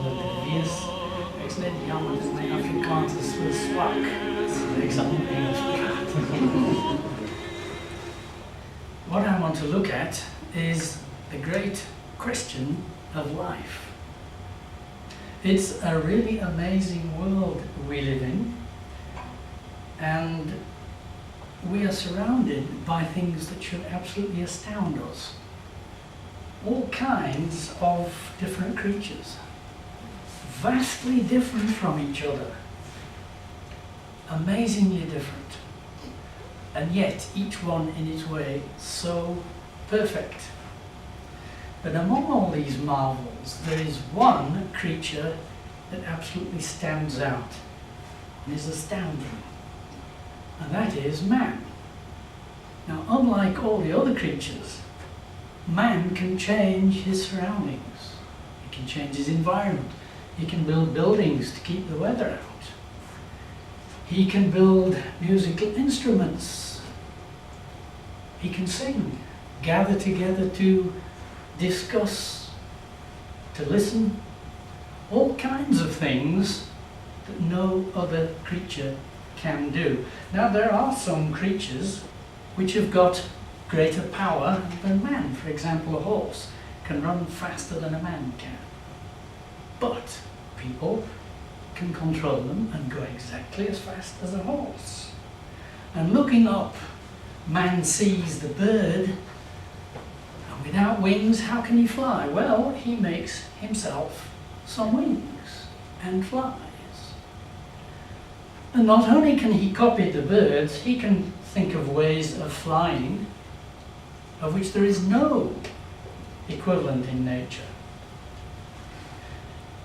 delvis jammer dat mijn Afrikaans is zo zwak. Ik zal in Engels praten. What I want to look at is the great question of life. It's a really amazing world we live in, and we are surrounded by things that should absolutely astound us. All kinds of different creatures, vastly different from each other, amazingly different, and yet each one in its way so perfect. But among all these marvels, there is one creature that absolutely stands out and is astounding, and that is man. Now, unlike all the other creatures, man can change his surroundings. He can change his environment. He can build buildings to keep the weather out. He can build musical instruments. He can sing, gather together to discuss, to listen, all kinds of things that no other creature can do. Now, there are some creatures which have got greater power than man. For example, a horse can run faster than a man can. But people can control them and go exactly as fast as a horse. And looking up, man sees the bird, and without wings, how can he fly? Well, he makes himself some wings and flies. And not only can he copy the birds, he can think of ways of flying of which there is no equivalent in nature.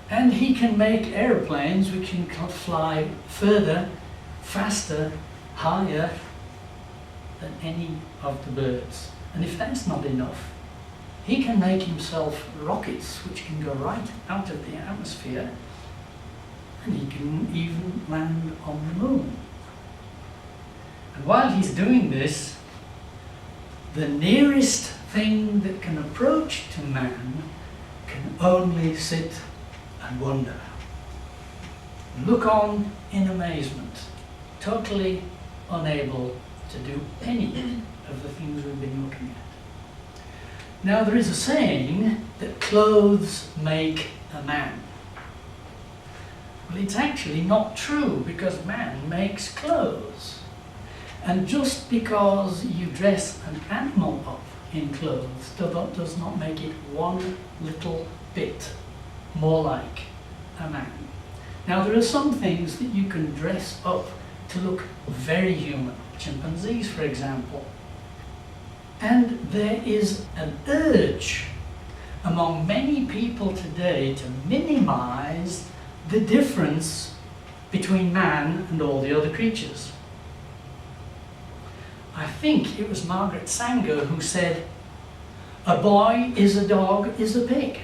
And he can make aeroplanes which can fly further, faster, higher than any of the birds. And if that's not enough, he can make himself rockets which can go right out of the atmosphere, and he can even land on the moon. And while he's doing this, the nearest thing that can approach to man can only sit and wonder, look on in amazement, totally unable to do any of the things we've been looking at. Now, there is a saying that clothes make a man. Well, it's actually not true, because man makes clothes. And just because you dress an animal up in clothes does not make it one little bit more like a man. Now, there are some things that you can dress up to look very human. Chimpanzees, for example. And there is an urge among many people today to minimize the difference between man and all the other creatures. I think it was Margaret Sanger who said, "A boy is a dog is a pig."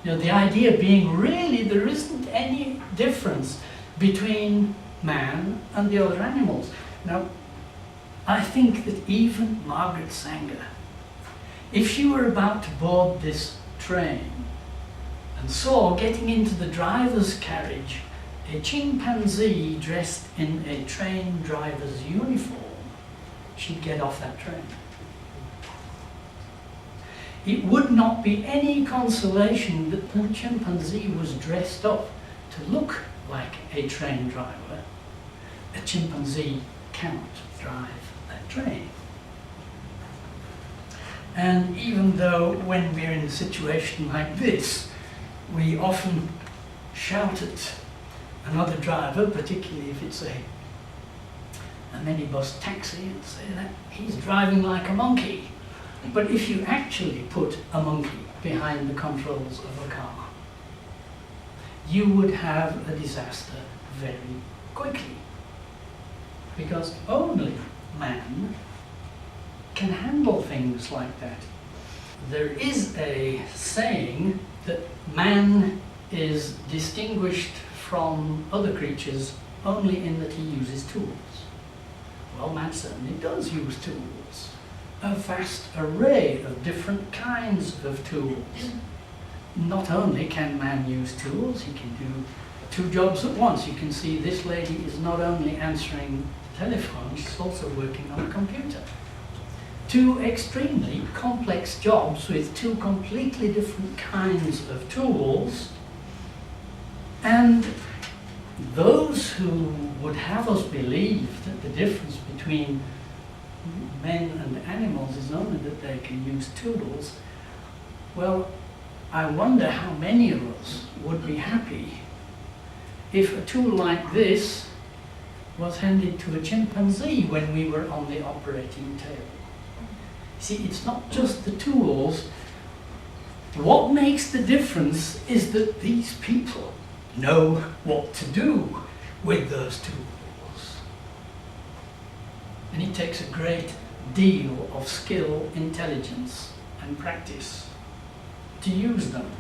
You know, the idea being really there isn't any difference between man and the other animals. Now, I think that even Margaret Sanger, if she were about to board this train and saw getting into the driver's carriage a chimpanzee dressed in a train driver's uniform, she'd get off that train. It would not be any consolation that the chimpanzee was dressed up to look like a train driver. A chimpanzee cannot drive that train. And even though when we're in a situation like this, we often shout at another driver, particularly if it's a minibus taxi, and say that he's driving like a monkey. But if you actually put a monkey behind the controls of a car, you would have a disaster very quickly. Because only man can handle things like that. There is a saying that man is distinguished from other creatures only in that he uses tools. Well, man certainly does use tools. A vast array of different kinds of tools. not only can man use tools, he can do two jobs at once. You can see this lady is not only answering the telephone, she's also working on a computer. Two extremely complex jobs with two completely different kinds of tools. And those who would have us believe that the difference between men and animals is only that they can use tools, well, I wonder how many of us would be happy if a tool like this was handed to a chimpanzee when we were on the operating table. See, it's not just the tools. What makes the difference is that these people know what to do with those tools. And it takes a great deal of skill, intelligence, and practice to use them.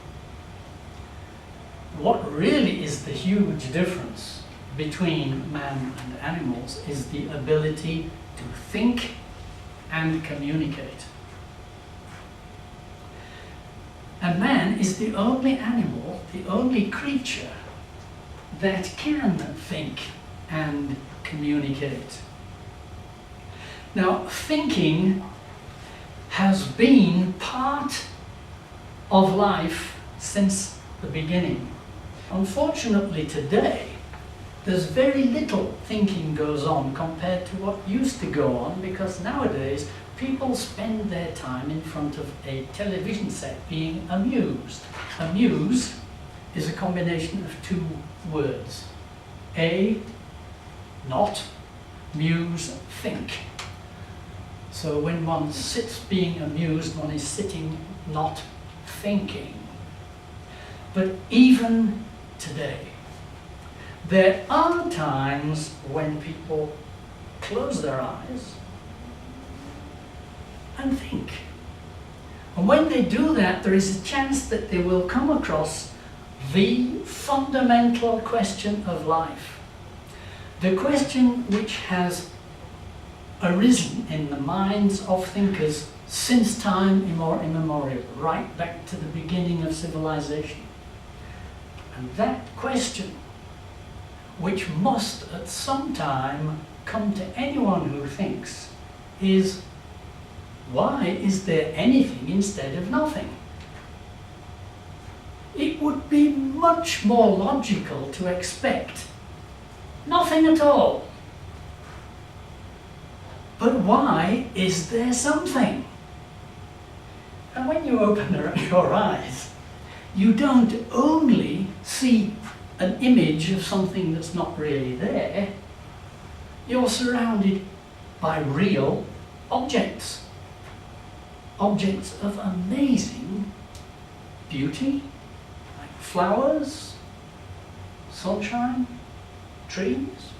What really is the huge difference between man and animals is the ability to think and communicate. And man is the only animal, the only creature that can think and communicate. Now, thinking has been part of life since the beginning. Unfortunately, today, there's very little thinking goes on compared to what used to go on, because nowadays people spend their time in front of a television set being amused. Amuse is a combination of two words. Not, muse, think. So when one sits being amused, one is sitting, not thinking. But even today, there are times when people close their eyes and think. And when they do that, there is a chance that they will come across the fundamental question of life. The question which has arisen in the minds of thinkers since time immemorial, right back to the beginning of civilization. And that question, which must at some time come to anyone who thinks, is why is there anything instead of nothing? It would be much more logical to expect nothing at all. But why is there something? And when you open your eyes, you don't only see an image of something that's not really there, you're surrounded by real objects. Objects of amazing beauty, like flowers, sunshine, trees.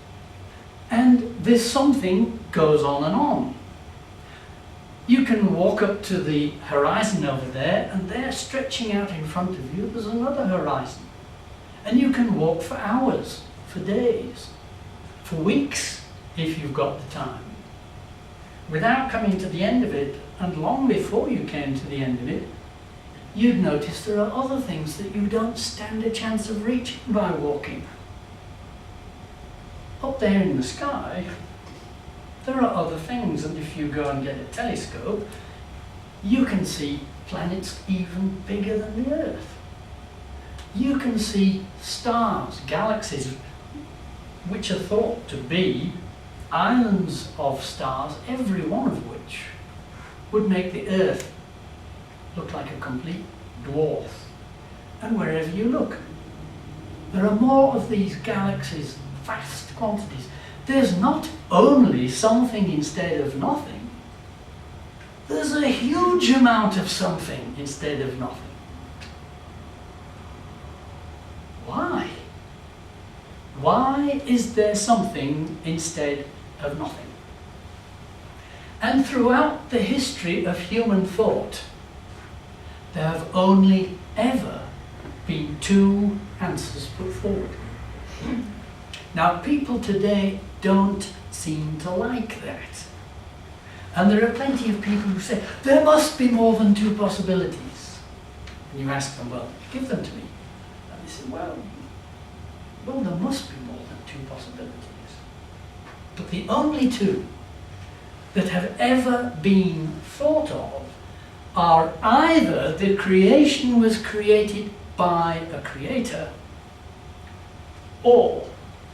And this something goes on and on. You can walk up to the horizon over there, and there, stretching out in front of you, there's another horizon. And you can walk for hours, for days, for weeks, if you've got the time, without coming to the end of it. And long before you came to the end of it, you'd notice there are other things that you don't stand a chance of reaching by walking. Up there in the sky, there are other things, and if you go and get a telescope, you can see planets even bigger than the Earth. You can see stars, galaxies, which are thought to be islands of stars, every one of which would make the Earth look like a complete dwarf. And wherever you look, there are more of these galaxies, vast quantities. There's not only something instead of nothing, there's a huge amount of something instead of nothing. Why? Why is there something instead of nothing? And throughout the history of human thought, there have only ever been two answers put forward. Now, people today don't seem to like that. And there are plenty of people who say, there must be more than two possibilities. And you ask them, well, give them to me. And they say, well, there must be more than two possibilities. But the only two that have ever been thought of are either the creation was created by a creator, or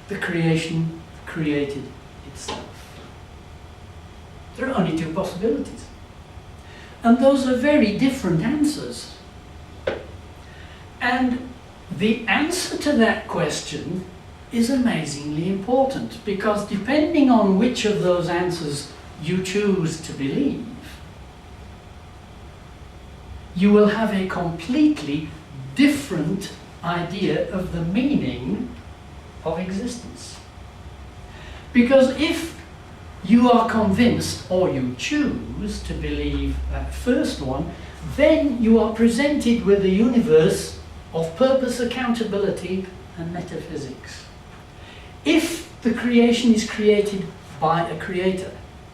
the creation created itself. There are only two possibilities. And those are very different answers. And the answer to that question is amazingly important, because depending on which of those answers you choose to believe, you will have a completely different idea of the meaning of existence. Because if you are convinced, or you choose to believe that first one, then you are presented with a universe of purpose, accountability, and metaphysics. If the creation is created by a creator,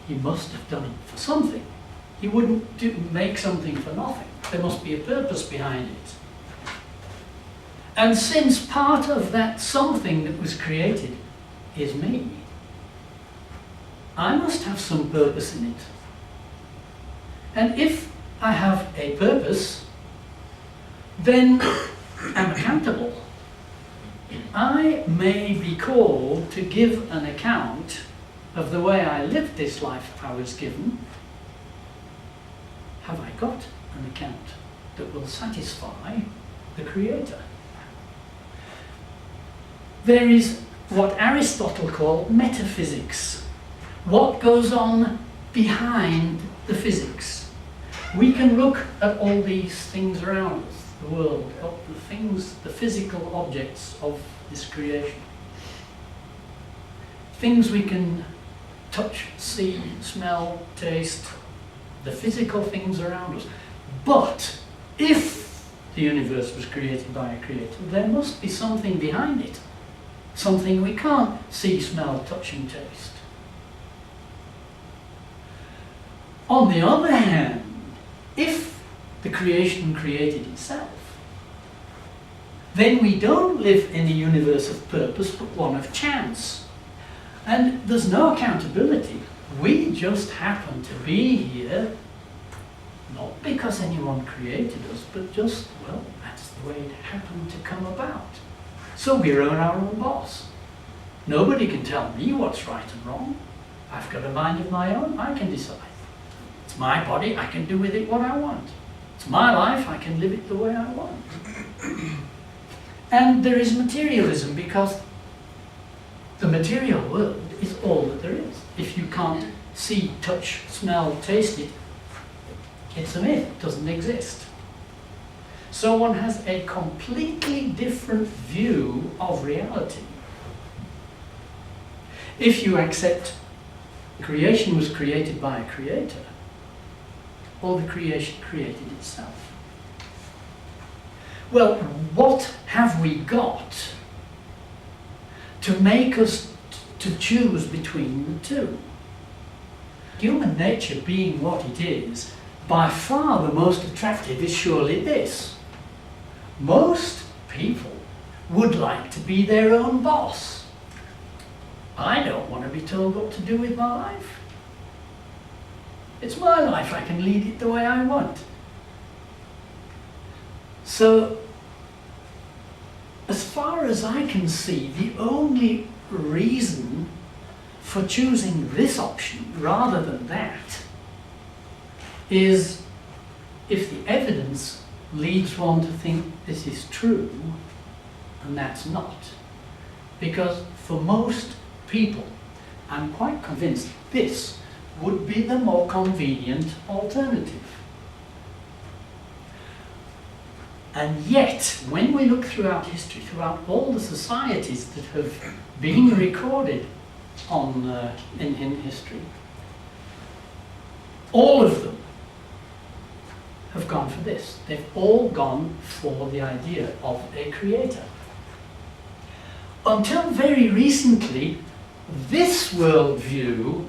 he must have done it for something. He wouldn't make something for nothing. There must be a purpose behind it. And since part of that something that was created is me, I must have some purpose in it. And if I have a purpose, then I'm accountable. I may be called to give an account of the way I lived this life I was given. Have I got an account that will satisfy the Creator? There is what Aristotle called metaphysics. What goes on behind the physics? We can look at all these things around us, the world, the things, the physical objects of this creation. Things we can touch, see, smell, taste, the physical things around us. But if the universe was created by a creator, there must be something behind it. Something we can't see, smell, touch and taste. On the other hand, if the creation created itself, then we don't live in a universe of purpose, but one of chance. And there's no accountability. We just happen to be here, not because anyone created us, but just, well, that's the way it happened to come about. So we're our own boss. Nobody can tell me what's right and wrong. I've got a mind of my own, I can decide. It's my body, I can do with it what I want. It's my life, I can live it the way I want. And there is materialism, because the material world is all that there is. If you can't see, touch, smell, taste it, it's a myth, it doesn't exist. So one has a completely different view of reality. If you accept creation was created by a creator, or the creation created itself. Well, what have we got to make us to choose between the two? Human nature being what it is, by far the most attractive is surely this. Most people would like to be their own boss. I don't want to be told what to do with my life. It's my life, I can lead it the way I want. So, as far as I can see, the only reason for choosing this option rather than that is if the evidence leads one to think this is true and that's not. Because for most people, I'm quite convinced this would be the more convenient alternative. And yet, when we look throughout history, throughout all the societies that have been recorded in history, all of them have gone for this. They've all gone for the idea of a creator. Until very recently, this worldview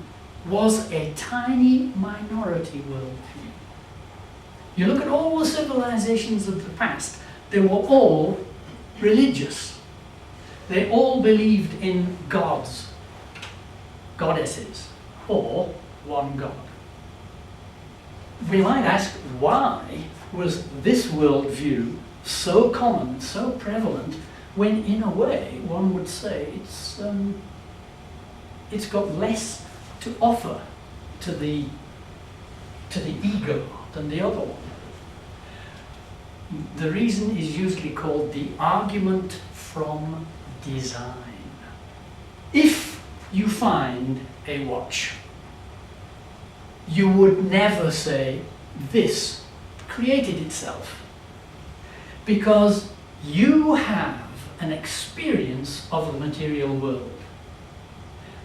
was a tiny minority worldview. You look at all the civilizations of the past, they were all religious. They all believed in gods, goddesses, or one god. We might ask, why was this worldview so common, so prevalent, when in a way one would say it's got less to offer to the ego than the other one? The reason is usually called the argument from design. If you find a watch, you would never say this created itself, because you have an experience of the material world,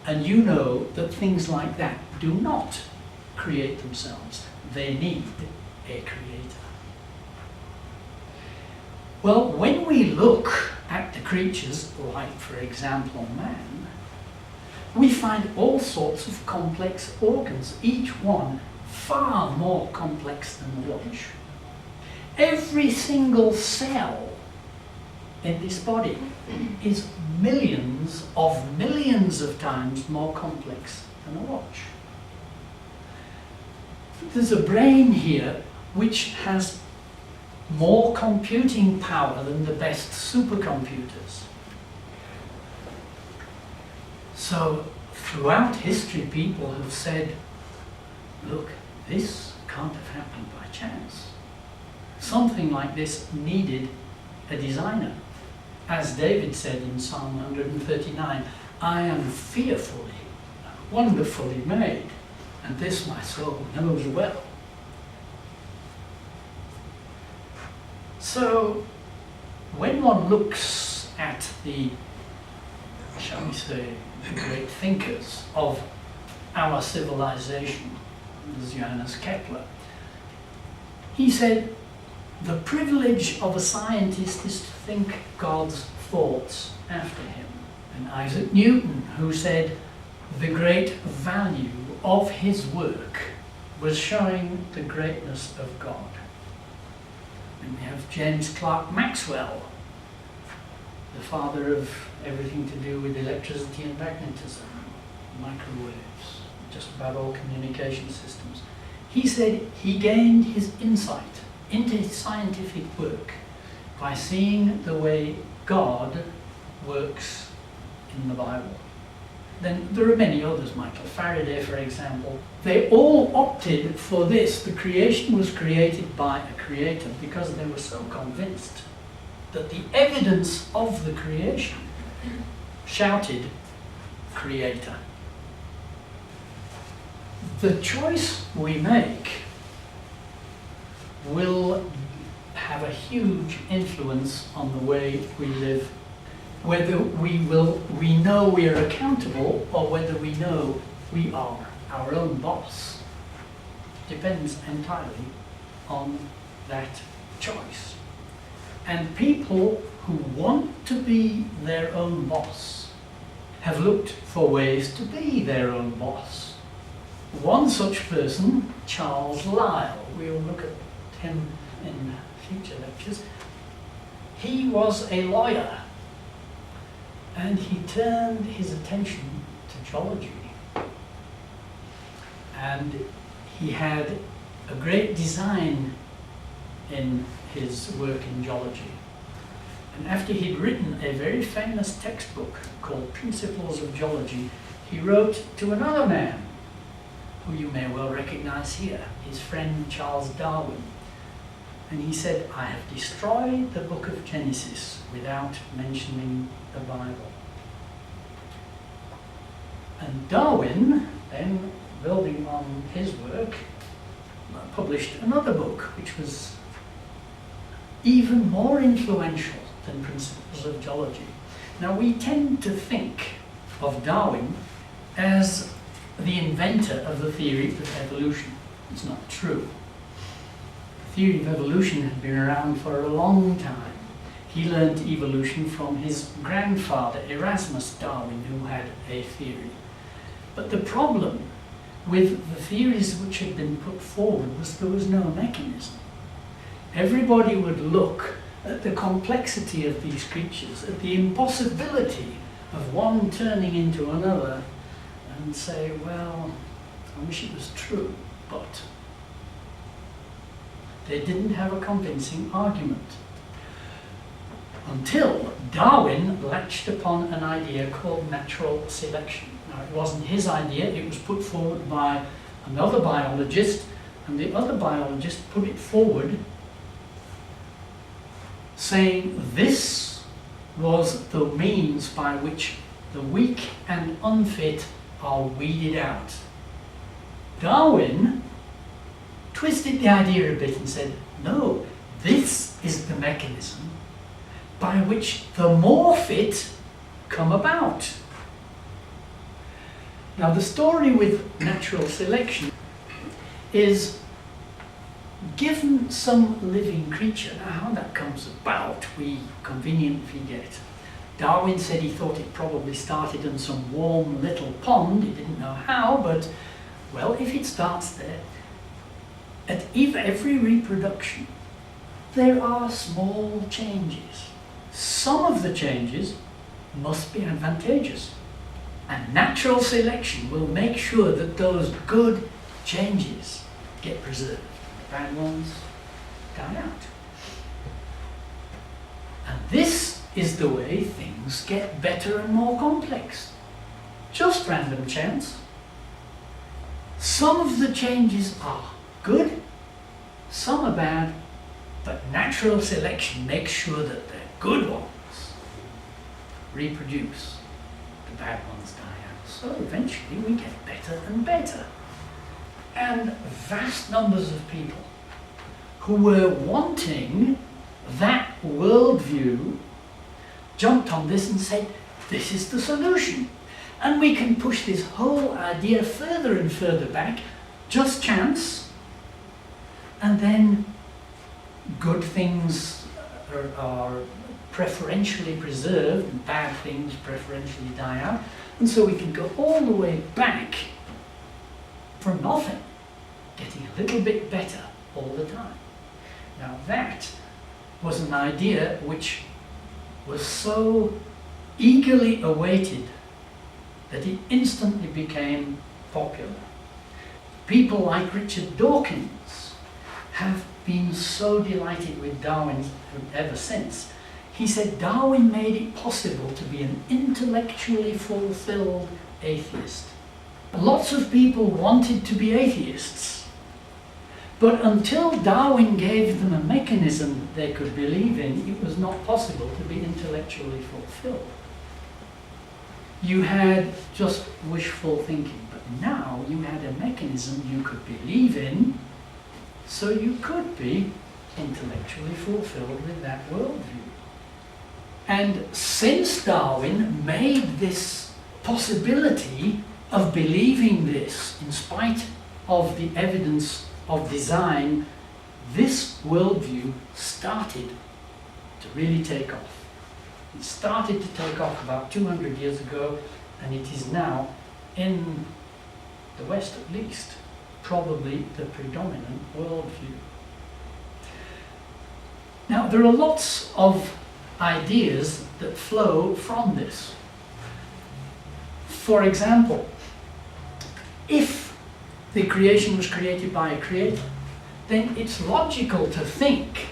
and you know that things like that do not create themselves. They need a creator. Well, when we look at the creatures, like for example man, we find all sorts of complex organs, each one far more complex than the watch. Every single cell in this body is millions of times more complex than a watch. There's a brain here which has more computing power than the best supercomputers. So throughout history people have said, look, this can't have happened by chance. Something like this needed a designer. As David said in Psalm 139, I am fearfully, wonderfully made, and this my soul knows well. So when one looks at the, shall we say, the great thinkers of our civilization, as Johannes Kepler, he said, the privilege of a scientist is to think God's thoughts after him. And Isaac Newton, who said the great value of his work was showing the greatness of God. And we have James Clerk Maxwell, the father of everything to do with electricity and magnetism, microwaves, just about all communication systems. He said he gained his insight into his scientific work by seeing the way God works in the Bible. Then there are many others, Michael Faraday, for example. They all opted for this. The creation was created by a creator because they were so convinced that the evidence of the creation shouted, creator. The choice we make will have a huge influence on the way we live, whether we know we are accountable or whether we know we are our own boss. Depends entirely on that choice. And people who want to be their own boss have looked for ways to be their own boss. One such person, Charles Lyell, we will look at him in future lectures. He was a lawyer, and he turned his attention to geology. And he had a great design in his work in geology. And after he'd written a very famous textbook called Principles of Geology, he wrote to another man, who you may well recognize here, his friend Charles Darwin. And he said, I have destroyed the book of Genesis without mentioning the Bible. And Darwin, then building on his work, published another book which was even more influential than Principles of Geology. Now we tend to think of Darwin as the inventor of the theory of evolution. It's not true. The theory of evolution had been around for a long time. He learned evolution from his grandfather, Erasmus Darwin, who had a theory. But the problem with the theories which had been put forward was there was no mechanism. everybody would look at the complexity of these creatures, at the impossibility of one turning into another, and say, well, I wish it was true, but they didn't have a convincing argument. Until Darwin latched upon an idea called natural selection. Now, it wasn't his idea, it was put forward by another biologist, and the other biologist put it forward saying this was the means by which the weak and unfit are weeded out. Darwin twisted the idea a bit and said, no, this is the mechanism by which the more fit come about. Now, the story with natural selection is, given some living creature, now how that comes about we conveniently get. Darwin said he thought it probably started in some warm little pond, he didn't know how, but well, if it starts there, at every reproduction there are small changes. Some of the changes must be advantageous, and natural selection will make sure that those good changes get preserved. Bad ones die out. And this is the way things get better and more complex. Just random chance. Some of the changes are good, some are bad, but natural selection makes sure that the good ones reproduce, the bad ones die out. So eventually we get better and better. And vast numbers of people who were wanting that worldview jumped on this and said, this is the solution. And we can push this whole idea further and further back, just chance, and then good things are preferentially preserved and bad things preferentially die out. And so we can go all the way back from nothing, getting a little bit better all the time. Now that was an idea which was so eagerly awaited that it instantly became popular. People like Richard Dawkins have been so delighted with Darwin ever since. He said Darwin made it possible to be an intellectually fulfilled atheist. Lots of people wanted to be atheists, but until Darwin gave them a mechanism that they could believe in, it was not possible to be intellectually fulfilled. You had just wishful thinking, but now you had a mechanism you could believe in, so you could be intellectually fulfilled with that worldview. And since Darwin made this possibility of believing this in spite of the evidence of design, this worldview started to really take off. It started to take off about 200 years ago, and it is now, in the West at least, probably the predominant worldview. Now, there are lots of ideas that flow from this. For example, if the creation was created by a creator, then it's logical to think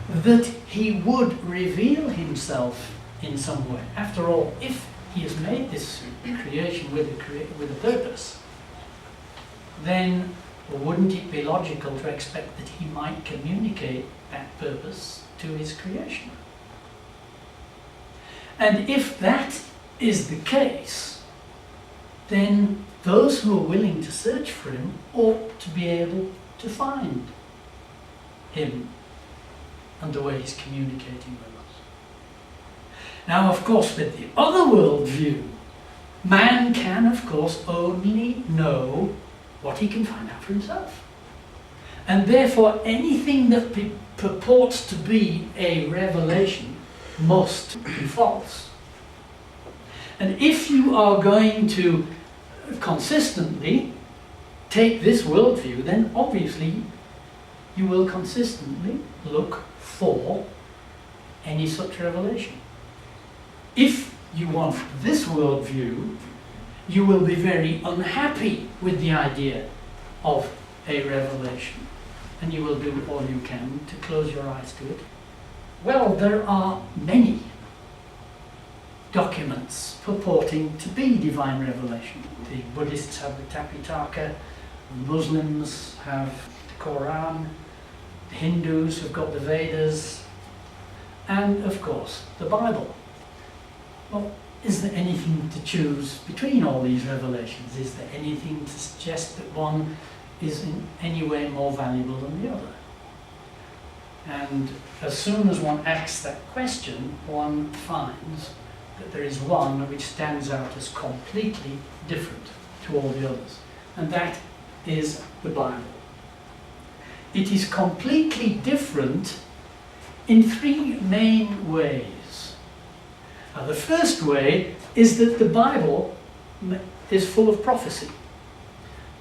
that he would reveal himself in some way. After all, if he has made this creation with a purpose, then wouldn't it be logical to expect that he might communicate that purpose to his creation? And if that is the case, then those who are willing to search for him ought to be able to find him and the way he's communicating with us. Now, of course, with the other worldview, man can, of course, only know what he can find out for himself. And therefore, anything that purports to be a revelation must be false. And if you are going to consistently take this worldview, then obviously you will consistently look for any such revelation. If you want this worldview, you will be very unhappy with the idea of a revelation, and you will do all you can to close your eyes to it. Well, there are many documents purporting to be divine revelation. The Buddhists have the Tapitaka, the Muslims have the Quran, the Hindus have got the Vedas, and of course the Bible. Well, is there anything to choose between all these revelations? Is there anything to suggest that one is in any way more valuable than the other? And as soon as one asks that question, one finds that there is one which stands out as completely different to all the others, and that is the Bible. It is completely different in three main ways. Now, the first way is that the Bible is full of prophecy.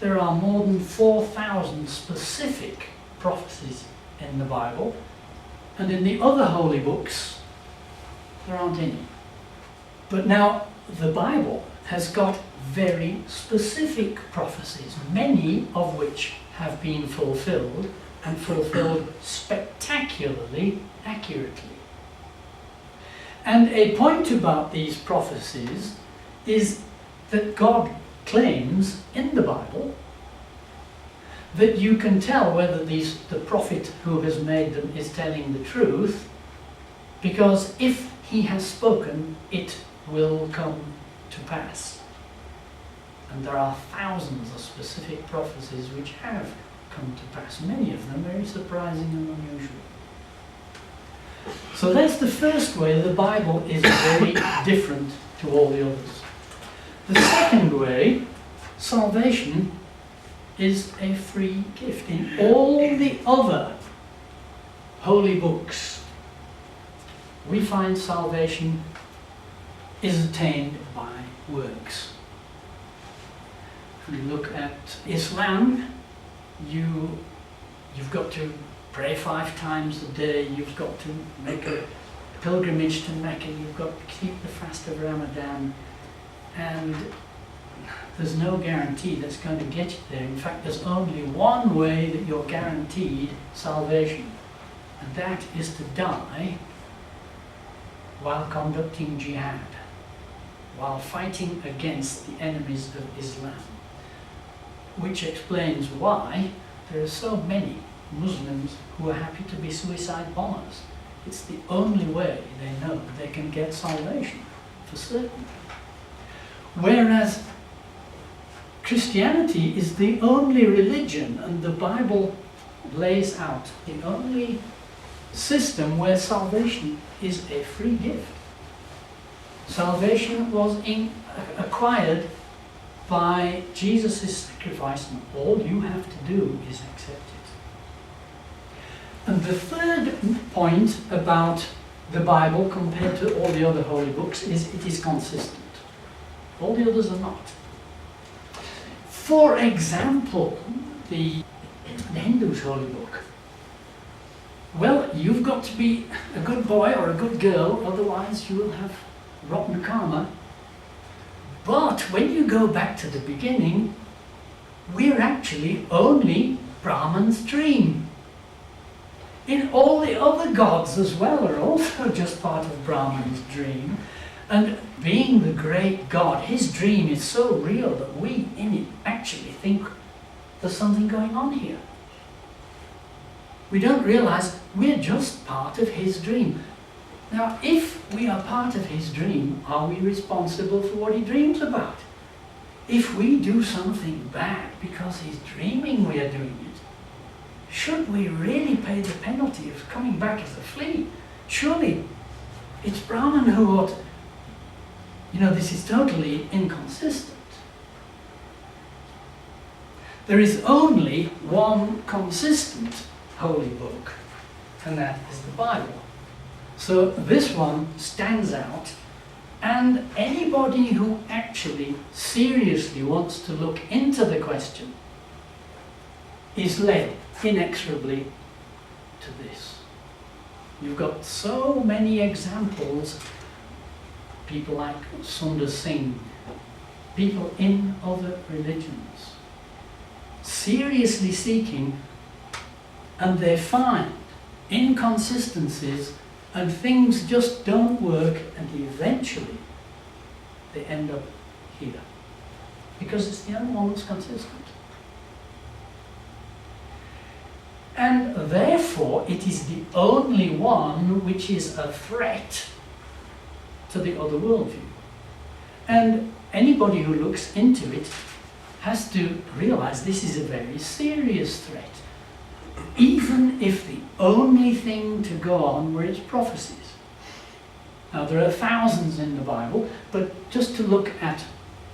There are more than 4,000 specific prophecies in the Bible, and in the other holy books there aren't any. But now the Bible has got very specific prophecies, many of which have been fulfilled, and fulfilled spectacularly accurately. And a point about these prophecies is that God claims in the Bible that you can tell whether the prophet who has made them is telling the truth, because if he has spoken, it will come to pass. And there are thousands of specific prophecies which have come to pass, many of them very surprising and unusual. So that's the first way the Bible is very different to all the others. The second way, salvation is a free gift. In all the other holy books, we find salvation is attained by works. If we look at Islam, you've got to pray 5 times a day, you've got to make a pilgrimage to Mecca, you've got to keep the fast of Ramadan, and there's no guarantee that's going to get you there. In fact, there's only one way that you're guaranteed salvation, and that is to die while conducting jihad, while fighting against the enemies of Islam. Which explains why there are so many Muslims who are happy to be suicide bombers. It's the only way they know they can get salvation, for certain. Whereas Christianity is the only religion, and the Bible lays out the only system where salvation is a free gift. Salvation was acquired by Jesus' sacrifice, and all you have to do is accept it. And the third point about the Bible compared to all the other holy books is it is consistent. All the others are not. For example, the Hindu's holy book. Well, you've got to be a good boy or a good girl, otherwise you will have rotten karma. But when you go back to the beginning, we're actually only Brahman's dream. In all the other gods as well are also just part of Brahman's dream. And being the great God, his dream is so real that we in it actually think there's something going on here. We don't realize we're just part of his dream. Now, if we are part of his dream, are we responsible for what he dreams about? If we do something bad because he's dreaming we are doing it, should we really pay the penalty of coming back as a flea? Surely it's Brahman who ought. This is totally inconsistent. There is only one consistent holy book, and that is the Bible. So this one stands out, and anybody who actually seriously wants to look into the question is led inexorably to this. You've got so many examples, people like Sundar Singh, people in other religions, seriously seeking, and they find inconsistencies and things just don't work, and eventually they end up here. Because it's the only one that's consistent. And therefore it is the only one which is a threat to the other worldview. And anybody who looks into it has to realize this is a very serious threat, even if the only thing to go on were its prophecies. Now there are thousands in the Bible, but just to look at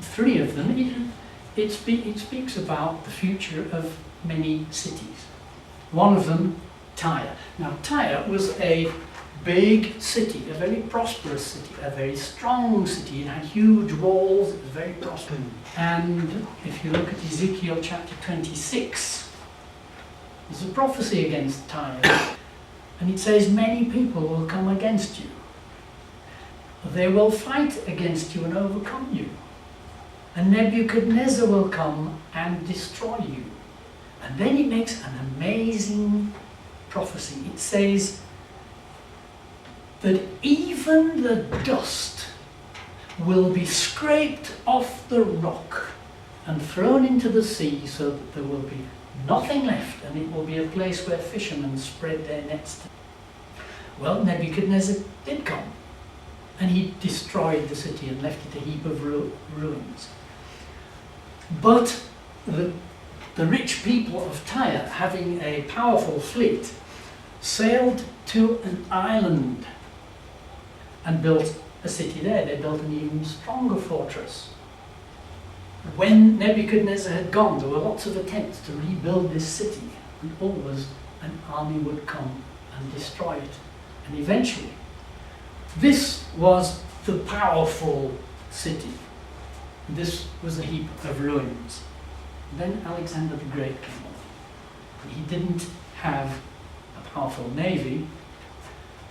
3 of them, it speaks about the future of many cities. One of them, Tyre. Now Tyre was a big city, a very prosperous city, a very strong city. It had huge walls, it was very prosperous. And if you look at Ezekiel chapter 26, there's a prophecy against Tyre. And it says, many people will come against you. They will fight against you and overcome you. And Nebuchadnezzar will come and destroy you. And then it makes an amazing prophecy. It says that even the dust will be scraped off the rock and thrown into the sea, so that there will be nothing left, and it will be a place where fishermen spread their nets. Well, Nebuchadnezzar did come, and he destroyed the city and left it a heap of ruins. But the rich people of Tyre, having a powerful fleet, sailed to an island and built a city there. They built an even stronger fortress. When Nebuchadnezzar had gone, there were lots of attempts to rebuild this city, and always an army would come and destroy it. And eventually, this was the powerful city. This was a heap of ruins. Then Alexander the Great came along. He didn't have a powerful navy,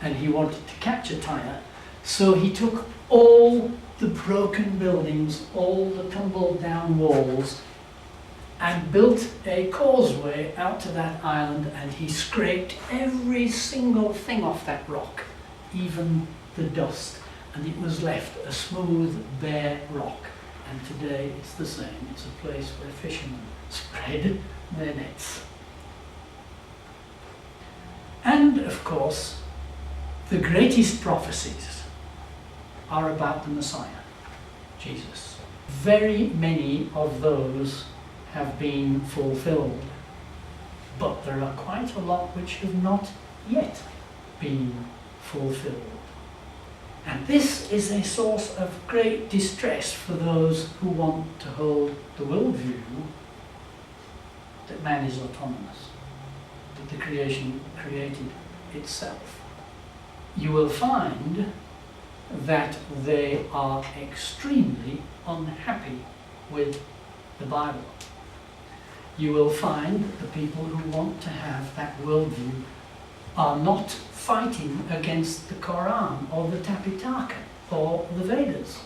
and he wanted to capture Tyre, so he took all the broken buildings, all the tumbled down walls, and built a causeway out to that island, and he scraped every single thing off that rock, even the dust, and it was left a smooth, bare rock. And today it's the same. It's a place where fishermen spread their nets. And of course, the greatest prophecies are about the Messiah, Jesus. Very many of those have been fulfilled, but there are quite a lot which have not yet been fulfilled. And this is a source of great distress for those who want to hold the worldview that man is autonomous, that the creation created itself. You will find that they are extremely unhappy with the Bible. You will find that the people who want to have that worldview are not fighting against the Quran or the Tapitaka or the Vedas.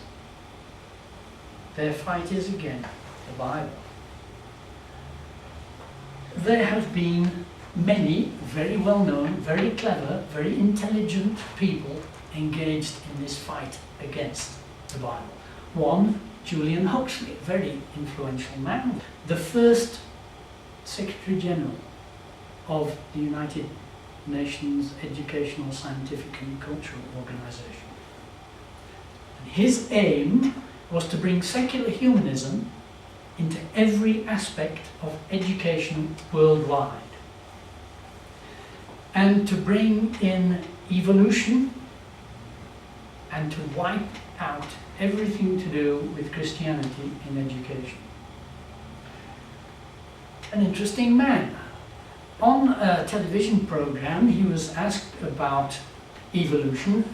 Their fight is against the Bible. There have been many very well-known, very clever, very intelligent people engaged in this fight against the Bible. One, Julian Huxley, a very influential man, the first Secretary General of the United Nations Educational, Scientific and Cultural Organization. And his aim was to bring secular humanism into every aspect of education worldwide, and to bring in evolution and to wipe out everything to do with Christianity in education. An interesting man. On a television program, he was asked about evolution,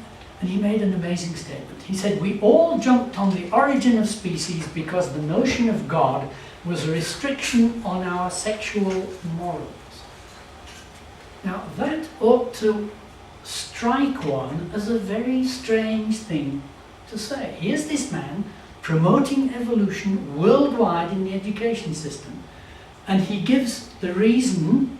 and he made an amazing statement. He said, "We all jumped on the origin of species because the notion of God was a restriction on our sexual morals." Now that ought to strike one as a very strange thing to say. Here's this man promoting evolution worldwide in the education system, and he gives the reason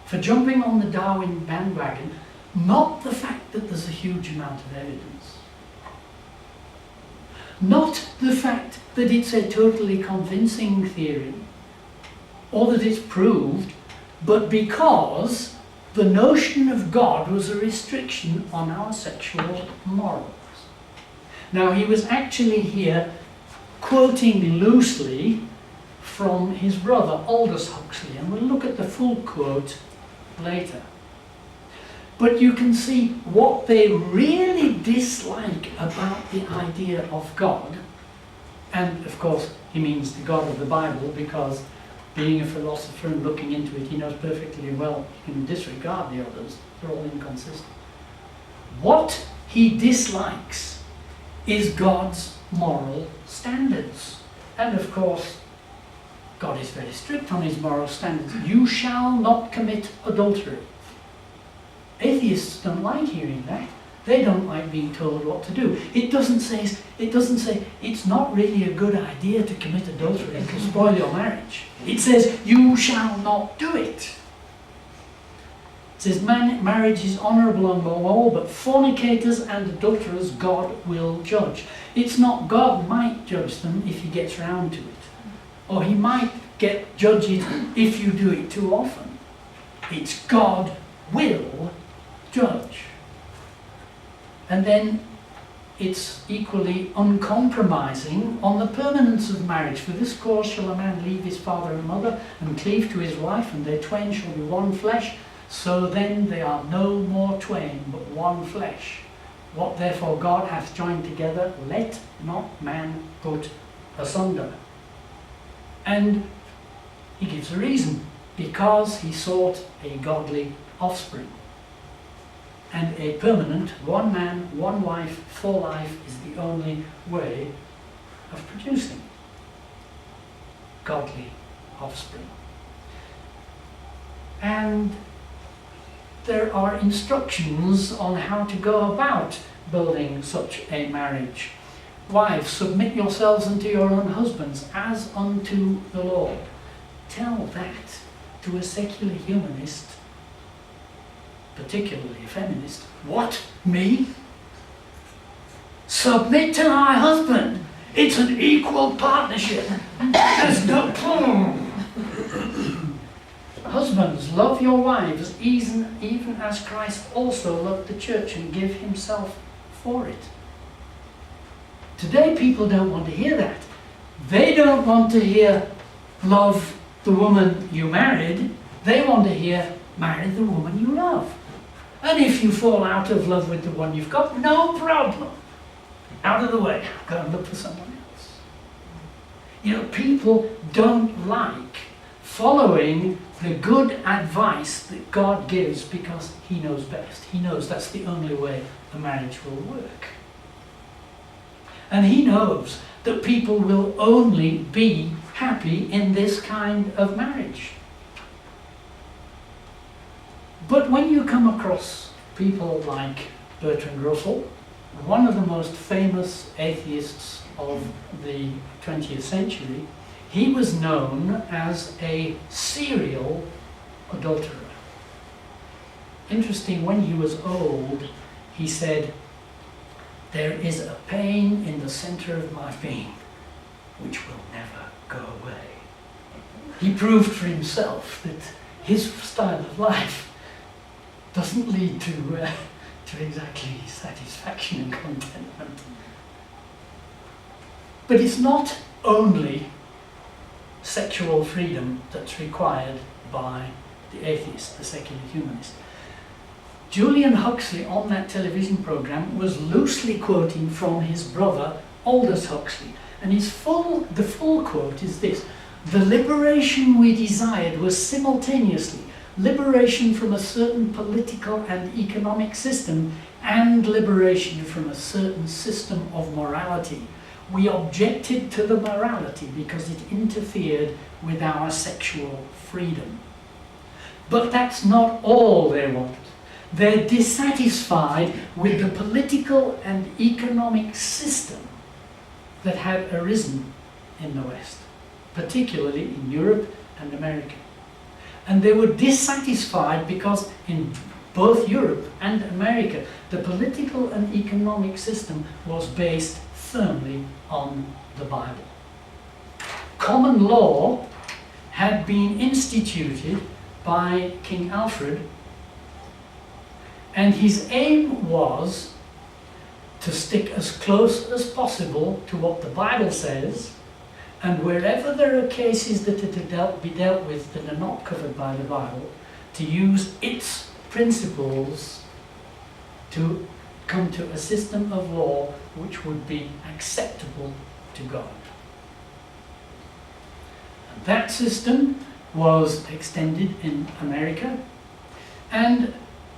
for jumping on the Darwin bandwagon, not the fact that there's a huge amount of evidence, not the fact that it's a totally convincing theory, or that it's proved, but because the notion of God was a restriction on our sexual morals. Now, he was actually here quoting loosely from his brother Aldous Huxley, and we'll look at the full quote later. But you can see what they really dislike about the idea of God, and of course he means the God of the Bible, because being a philosopher and looking into it, he knows perfectly well he can disregard the others, they're all inconsistent. What he dislikes is God's moral standards. And of course, God is very strict on his moral standards. You shall not commit adultery. Atheists don't like hearing that. They don't like being told what to do. It doesn't say it's not really a good idea to commit adultery, it will spoil your marriage. It says you shall not do it. It says marriage is honourable among all, but fornicators and adulterers God will judge. It's not God might judge them if he gets round to it. Or he might judge it if you do it too often. It's God will judge. And then it's equally uncompromising on the permanence of marriage. For this cause shall a man leave his father and mother and cleave to his wife, and they twain shall be one flesh. So then they are no more twain, but one flesh. What therefore God hath joined together, let not man put asunder. And he gives a reason. Because he sought a godly offspring. And a permanent, one man, one wife, for life is the only way of producing godly offspring. And there are instructions on how to go about building such a marriage. Wives, submit yourselves unto your own husbands as unto the Lord. Tell that to a secular humanist, particularly a feminist. What? Me? Submit to my husband. It's an equal partnership. There's no Husbands, love your wives, even as Christ also loved the church and gave himself for it. Today people don't want to hear that. They don't want to hear love the woman you married. They want to hear marry the woman you love. And if you fall out of love with the one you've got, no problem. Out of the way, go and look for someone else. You know, people don't like following the good advice that God gives because he knows best. He knows that's the only way a marriage will work. And he knows that people will only be happy in this kind of marriage. But when you come across people like Bertrand Russell, one of the most famous atheists of the 20th century, he was known as a serial adulterer. Interesting, when he was old, he said, "There is a pain in the center of my being which will never go away." He proved for himself that his style of life doesn't lead to exactly satisfaction and contentment. But it's not only sexual freedom that's required by the atheist, the secular humanist. Julian Huxley on that television program was loosely quoting from his brother Aldous Huxley, and the full quote is this: "The liberation we desired was simultaneously liberation from a certain political and economic system and liberation from a certain system of morality. We objected to the morality because it interfered with our sexual freedom." But that's not all they want. They're dissatisfied with the political and economic system that had arisen in the West, particularly in Europe and America. And they were dissatisfied because in both Europe and America, the political and economic system was based firmly on the Bible. Common law had been instituted by King Alfred, and his aim was to stick as close as possible to what the Bible says, and wherever there are cases that are to be dealt with that are not covered by the Bible, to use its principles to come to a system of law which would be acceptable to God. And that system was extended in America, and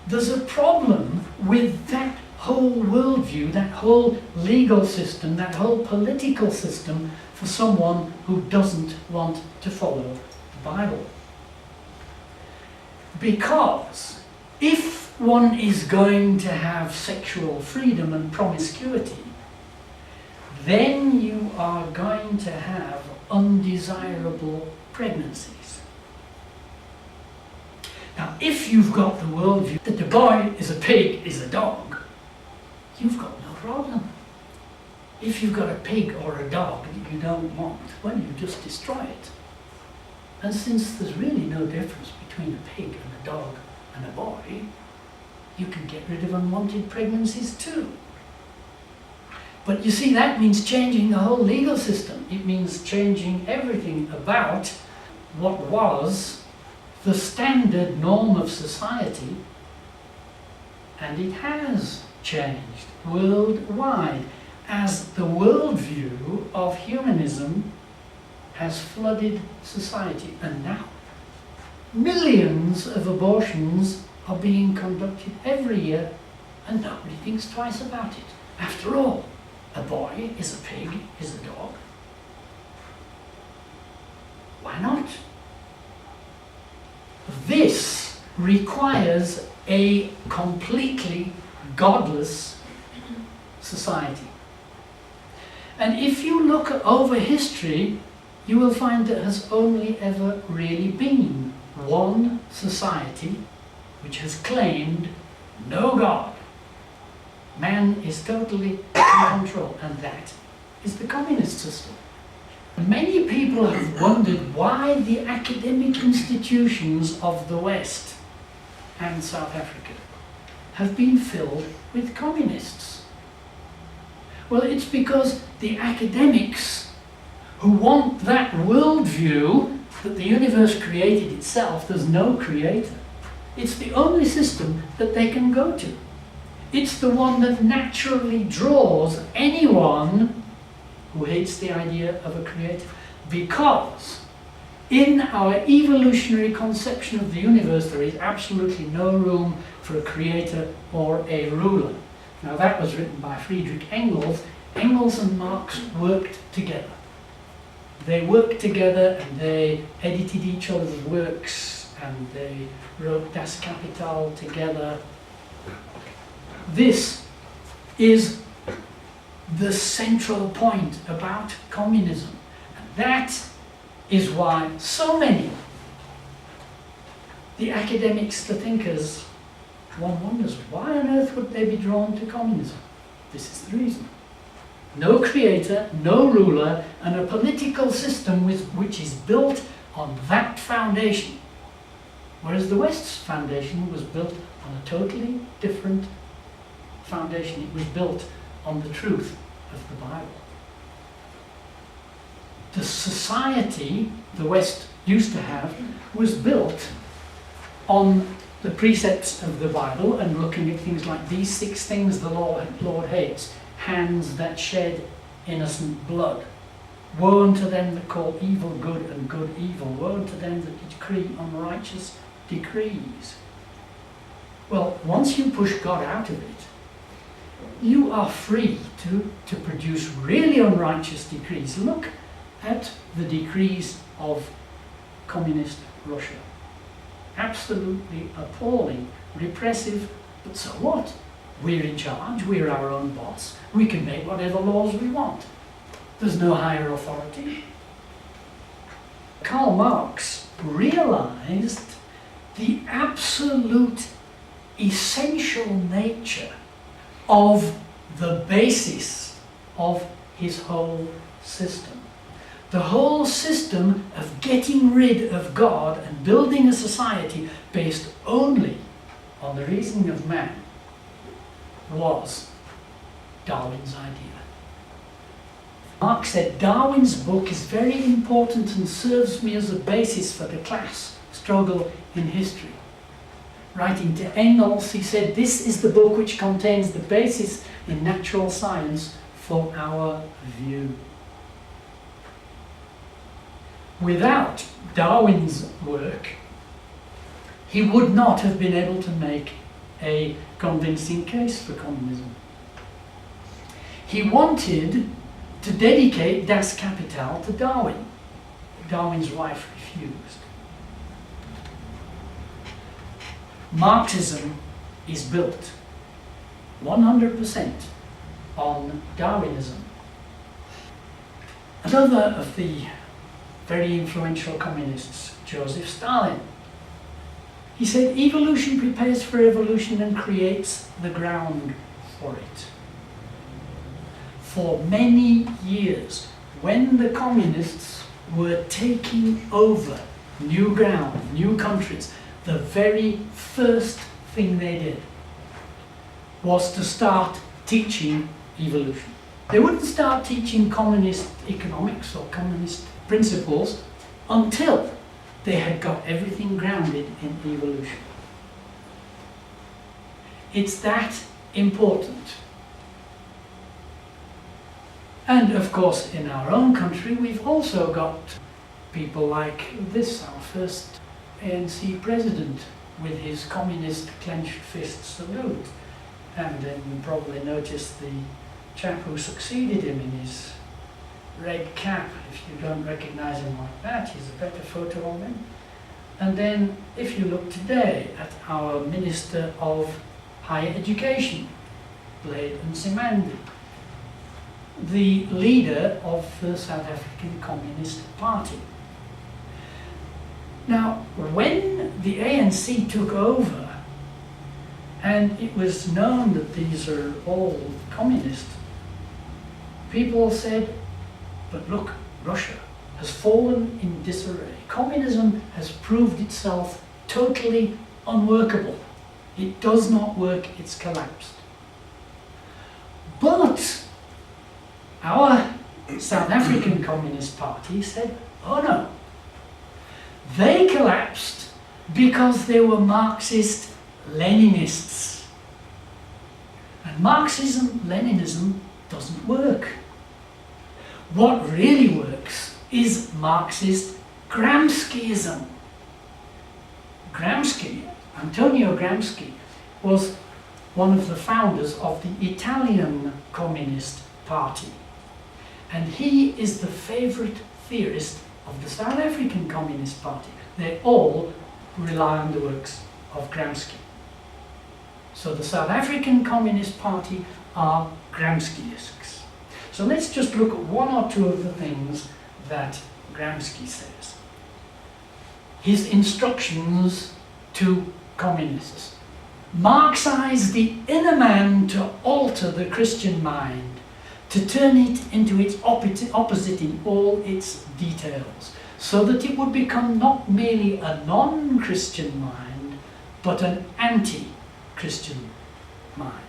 there's a problem with that whole worldview, that whole legal system, that whole political system for someone who doesn't want to follow the Bible. Because if one is going to have sexual freedom and promiscuity, then you are going to have undesirable pregnancies. Now, if you've got the worldview that the boy is a pig, is a dog, you've got no problem. If you've got a pig or a dog that you don't want, well, you just destroy it. And since there's really no difference between a pig and a dog and a boy, you can get rid of unwanted pregnancies too. But you see, that means changing the whole legal system. It means changing everything about what was the standard norm of society, and it has changed worldwide as the worldview of humanism has flooded society. And now millions of abortions are being conducted every year, and nobody thinks twice about it. After all, a boy is a pig, is a dog. Why not? This requires a completely godless society. And if you look over history, you will find there has only ever really been one society which has claimed no God. Man is totally in control, and that is the communist system. Many people have wondered why the academic institutions of the West and South Africa have been filled with communists. Well, it's because the academics who want that worldview that the universe created itself, there's no creator. It's the only system that they can go to. It's the one that naturally draws anyone who hates the idea of a creator, because in our evolutionary conception of the universe there is absolutely no room for a creator or a ruler. Now, that was written by Friedrich Engels. Engels and Marx worked together. They worked together and they edited each other's works, and they wrote Das Kapital together. This is the central point about communism. And that is why so many, the academics, the thinkers, one wonders, why on earth would they be drawn to communism? This is the reason. No creator, no ruler, and a political system which is built on that foundation. Whereas the West's foundation was built on a totally different foundation. It was built on the truth of the Bible. The society the West used to have was built on the precepts of the Bible and looking at things like these 6 things the Lord hates: hands that shed innocent blood. Woe unto them that call evil good and good evil. Woe unto them that decree unrighteous decrees. Well, once you push God out of it, you are free to produce really unrighteous decrees. Look at the decrees of communist Russia. absolutely appalling, repressive, but so what? We're in charge, we're our own boss, we can make whatever laws we want. There's no higher authority. Karl Marx realized the absolute essential nature of the basis of his whole system. The whole system of getting rid of God and building a society based only on the reasoning of man was Darwin's idea. Marx said, Darwin's book is very important and serves me as a basis for the class struggle in history. Writing to Engels, he said, this is the book which contains the basis in natural science for our view. Without Darwin's work, he would not have been able to make a convincing case for communism. He wanted to dedicate Das Kapital to Darwin. Darwin's wife refused. Marxism is built 100% on Darwinism. Another of the very influential communists, Joseph Stalin, he said, evolution prepares for evolution and creates the ground for it. For many years, when the communists were taking over new ground, new countries, the very first thing they did was to start teaching evolution. They wouldn't start teaching communist economics or communist principles until they had got everything grounded in evolution. It's that important. And of course, in our own country, we've also got people like this, our first ANC president, with his communist clenched fist salute. And then you probably noticed the chap who succeeded him in his red cap. If you don't recognize him like that, he's a better photo of him. And then if you look today at our Minister of Higher Education, Blade and Simandi, the leader of the South African Communist Party. Now, when the ANC took over, and it was known that these are all communist, people said, but look, Russia has fallen in disarray. Communism has proved itself totally unworkable. It does not work, it's collapsed. But our South African Communist Party said, oh no, they collapsed because they were Marxist-Leninists. And Marxism-Leninism doesn't work. What really works is Marxist-Gramsciism. Gramsci, Antonio Gramsci, was one of the founders of the Italian Communist Party. And he is the favorite theorist of the South African Communist Party. They all rely on the works of Gramsci. So the South African Communist Party are Gramsciists. So let's just look at one or two of the things that Gramsci says. His instructions to communists: Marxize the inner man to alter the Christian mind, to turn it into its opposite in all its details, so that it would become not merely a non-Christian mind, but an anti-Christian mind.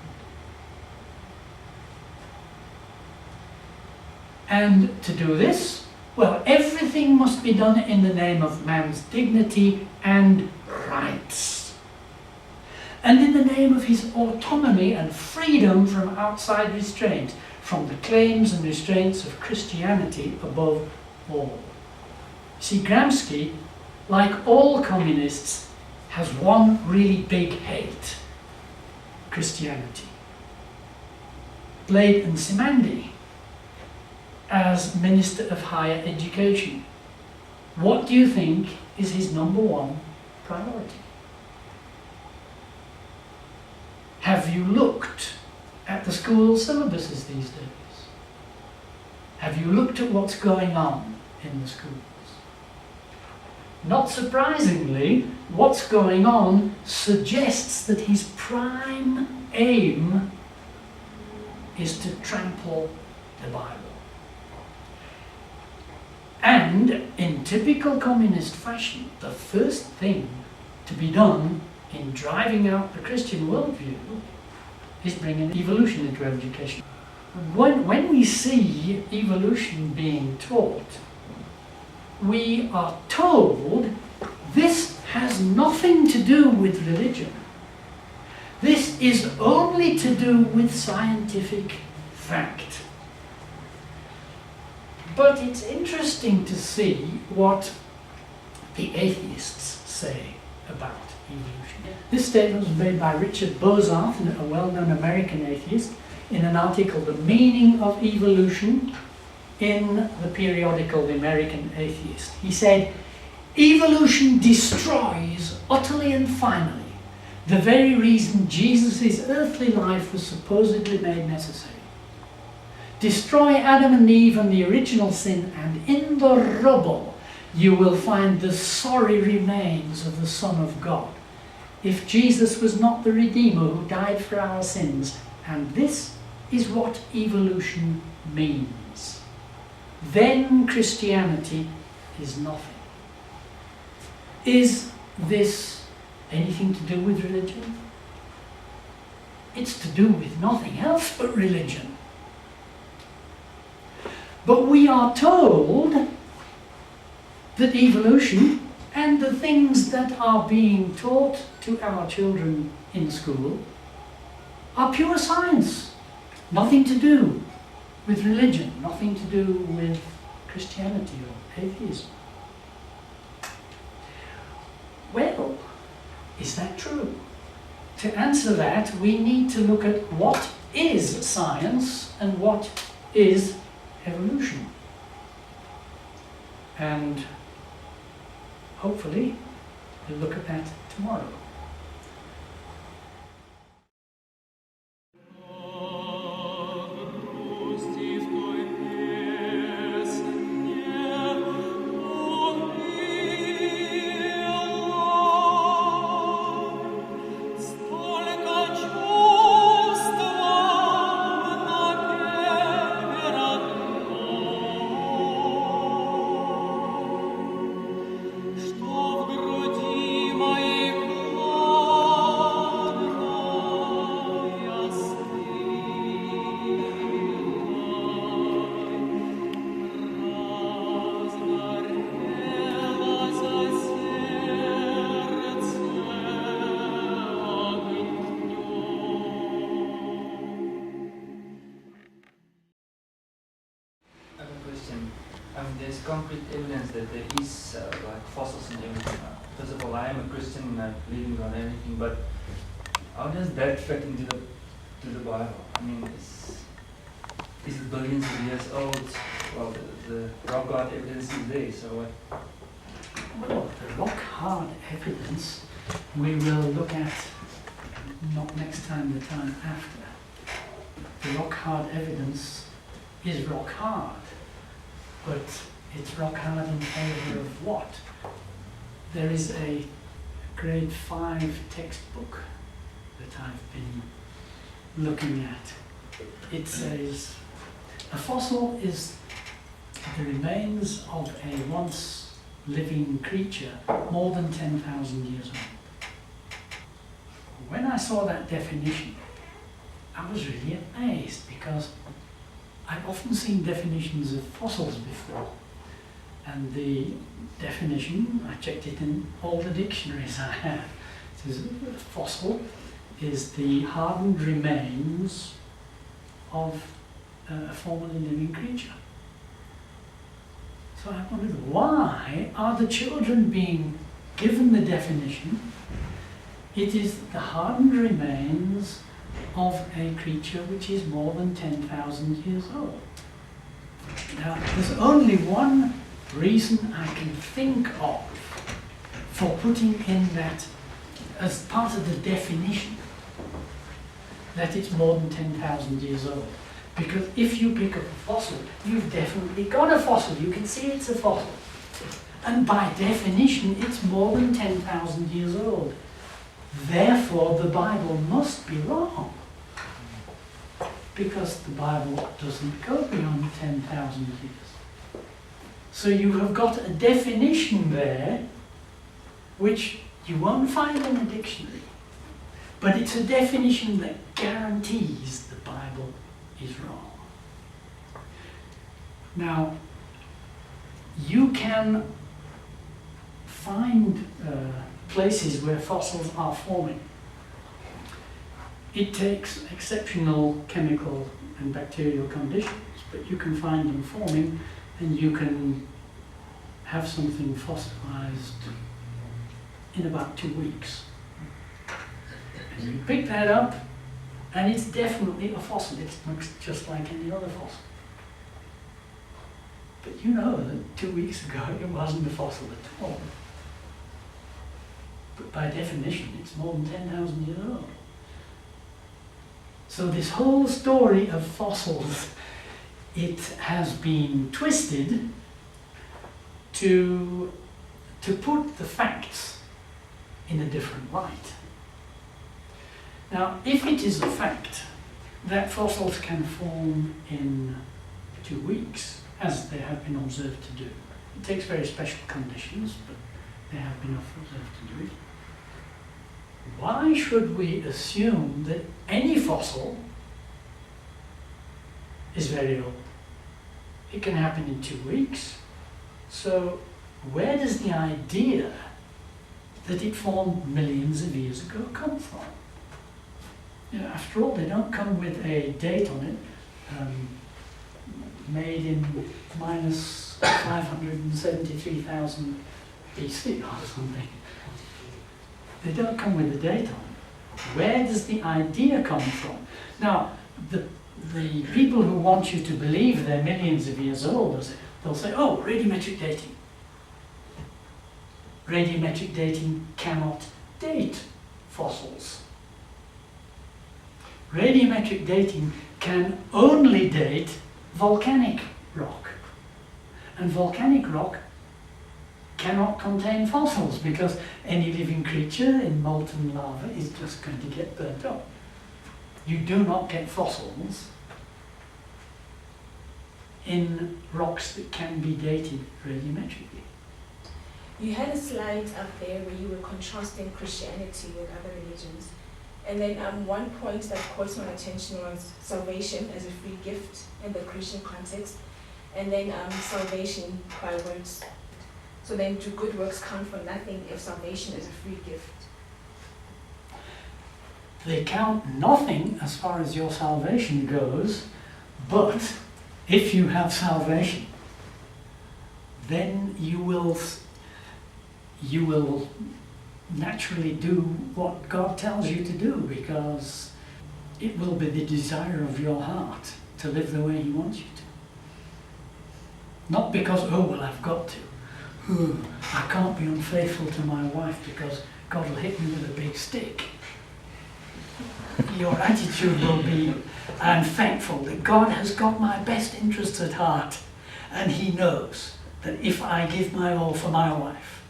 And to do this, well, everything must be done in the name of man's dignity and rights, and in the name of his autonomy and freedom from outside restraint, from the claims and restraints of Christianity above all. See, Gramsci, like all communists, has one really big hate: Christianity. Blade and Simandi, as Minister of Higher Education, what do you think is his number one priority? Have you looked at the school syllabuses these days? Have you looked at what's going on in the schools? Not surprisingly, what's going on suggests that his prime aim is to trample the Bible. And in typical communist fashion, the first thing to be done in driving out the Christian worldview is bringing evolution into education. When we see evolution being taught, we are told this has nothing to do with religion. This is only to do with scientific fact. But it's interesting to see what the atheists say about evolution. This statement was made by Richard Bozarth, a well-known American atheist, in an article, The Meaning of Evolution, in the periodical The American Atheist. He said, "Evolution destroys utterly and finally the very reason Jesus' earthly life was supposedly made necessary. Destroy Adam and Eve and the original sin, and in the rubble you will find the sorry remains of the Son of God. If Jesus was not the Redeemer who died for our sins, and this is what evolution means, then Christianity is nothing." Is this anything to do with religion? It's to do with nothing else but religion. But we are told that evolution and the things that are being taught to our children in school are pure science. Nothing to do with religion, nothing to do with Christianity or atheism. Well, is that true? To answer that, we need to look at what is science and what is evolution. And hopefully we'll look at that tomorrow. There's concrete evidence that there is like fossils and everything. First of all, I am a Christian and I believe in God and everything, but how does that fit into the Bible? I mean, is it billions of years old? Well, the rock art evidence is there, so what? Well, the rock hard evidence we will look at not next time, the time after. The rock hard evidence is rock hard. But it's rock hard in favour of what? There is a grade 5 textbook that I've been looking at. It says, a fossil is the remains of a once living creature more than 10,000 years old. When I saw that definition, I was really amazed, because I've often seen definitions of fossils before, and the definition, I checked it in all the dictionaries I have. It says a fossil is the hardened remains of a formerly living creature. So I wondered, why are the children being given the definition? It is the hardened remains of a creature which is more than 10,000 years old. Now, there's only one reason I can think of for putting in that as part of the definition that it's more than 10,000 years old. Because if you pick up a fossil, you've definitely got a fossil. You can see it's a fossil. And by definition, it's more than 10,000 years old. Therefore, the Bible must be wrong. Because the Bible doesn't go beyond 10,000 years. So you have got a definition there which you won't find in a dictionary. But it's a definition that guarantees the Bible is wrong. Now, you can find places where fossils are forming. It takes exceptional chemical and bacterial conditions, but you can find them forming, and you can have something fossilized in about 2 weeks. And you pick that up, and it's definitely a fossil. It looks just like any other fossil. But you know that 2 weeks ago it wasn't a fossil at all. But by definition, it's more than 10,000 years old. So this whole story of fossils, it has been twisted to put the facts in a different light. Now, if it is a fact that fossils can form in 2 weeks, as they have been observed to do, it takes very special conditions, but they have been observed to do it. Why should we assume that any fossil is very old? It can happen in 2 weeks. So where does the idea that it formed millions of years ago come from? You know, after all, they don't come with a date on it, made in minus 573,000 BC or something. They don't come with a date on it. Where does the idea come from? Now, the people who want you to believe they're millions of years old, they'll say, oh, radiometric dating. Radiometric dating cannot date fossils. Radiometric dating can only date volcanic rock. And volcanic rock cannot contain fossils because any living creature in molten lava is just going to get burnt up. You do not get fossils in rocks that can be dated radiometrically. You had a slide up there where you were contrasting Christianity with other religions. And then one point that caught my attention was salvation as a free gift in the Christian context, and then salvation by works. So then do good works count for nothing if salvation is a free gift? They count nothing as far as your salvation goes, but if you have salvation, then you will naturally do what God tells you to do, because it will be the desire of your heart to live the way He wants you to. Not because, oh, well, I've got to. I can't be unfaithful to my wife because God will hit me with a big stick. Your attitude will be, I'm thankful that God has got my best interests at heart, and He knows that if I give my all for my wife,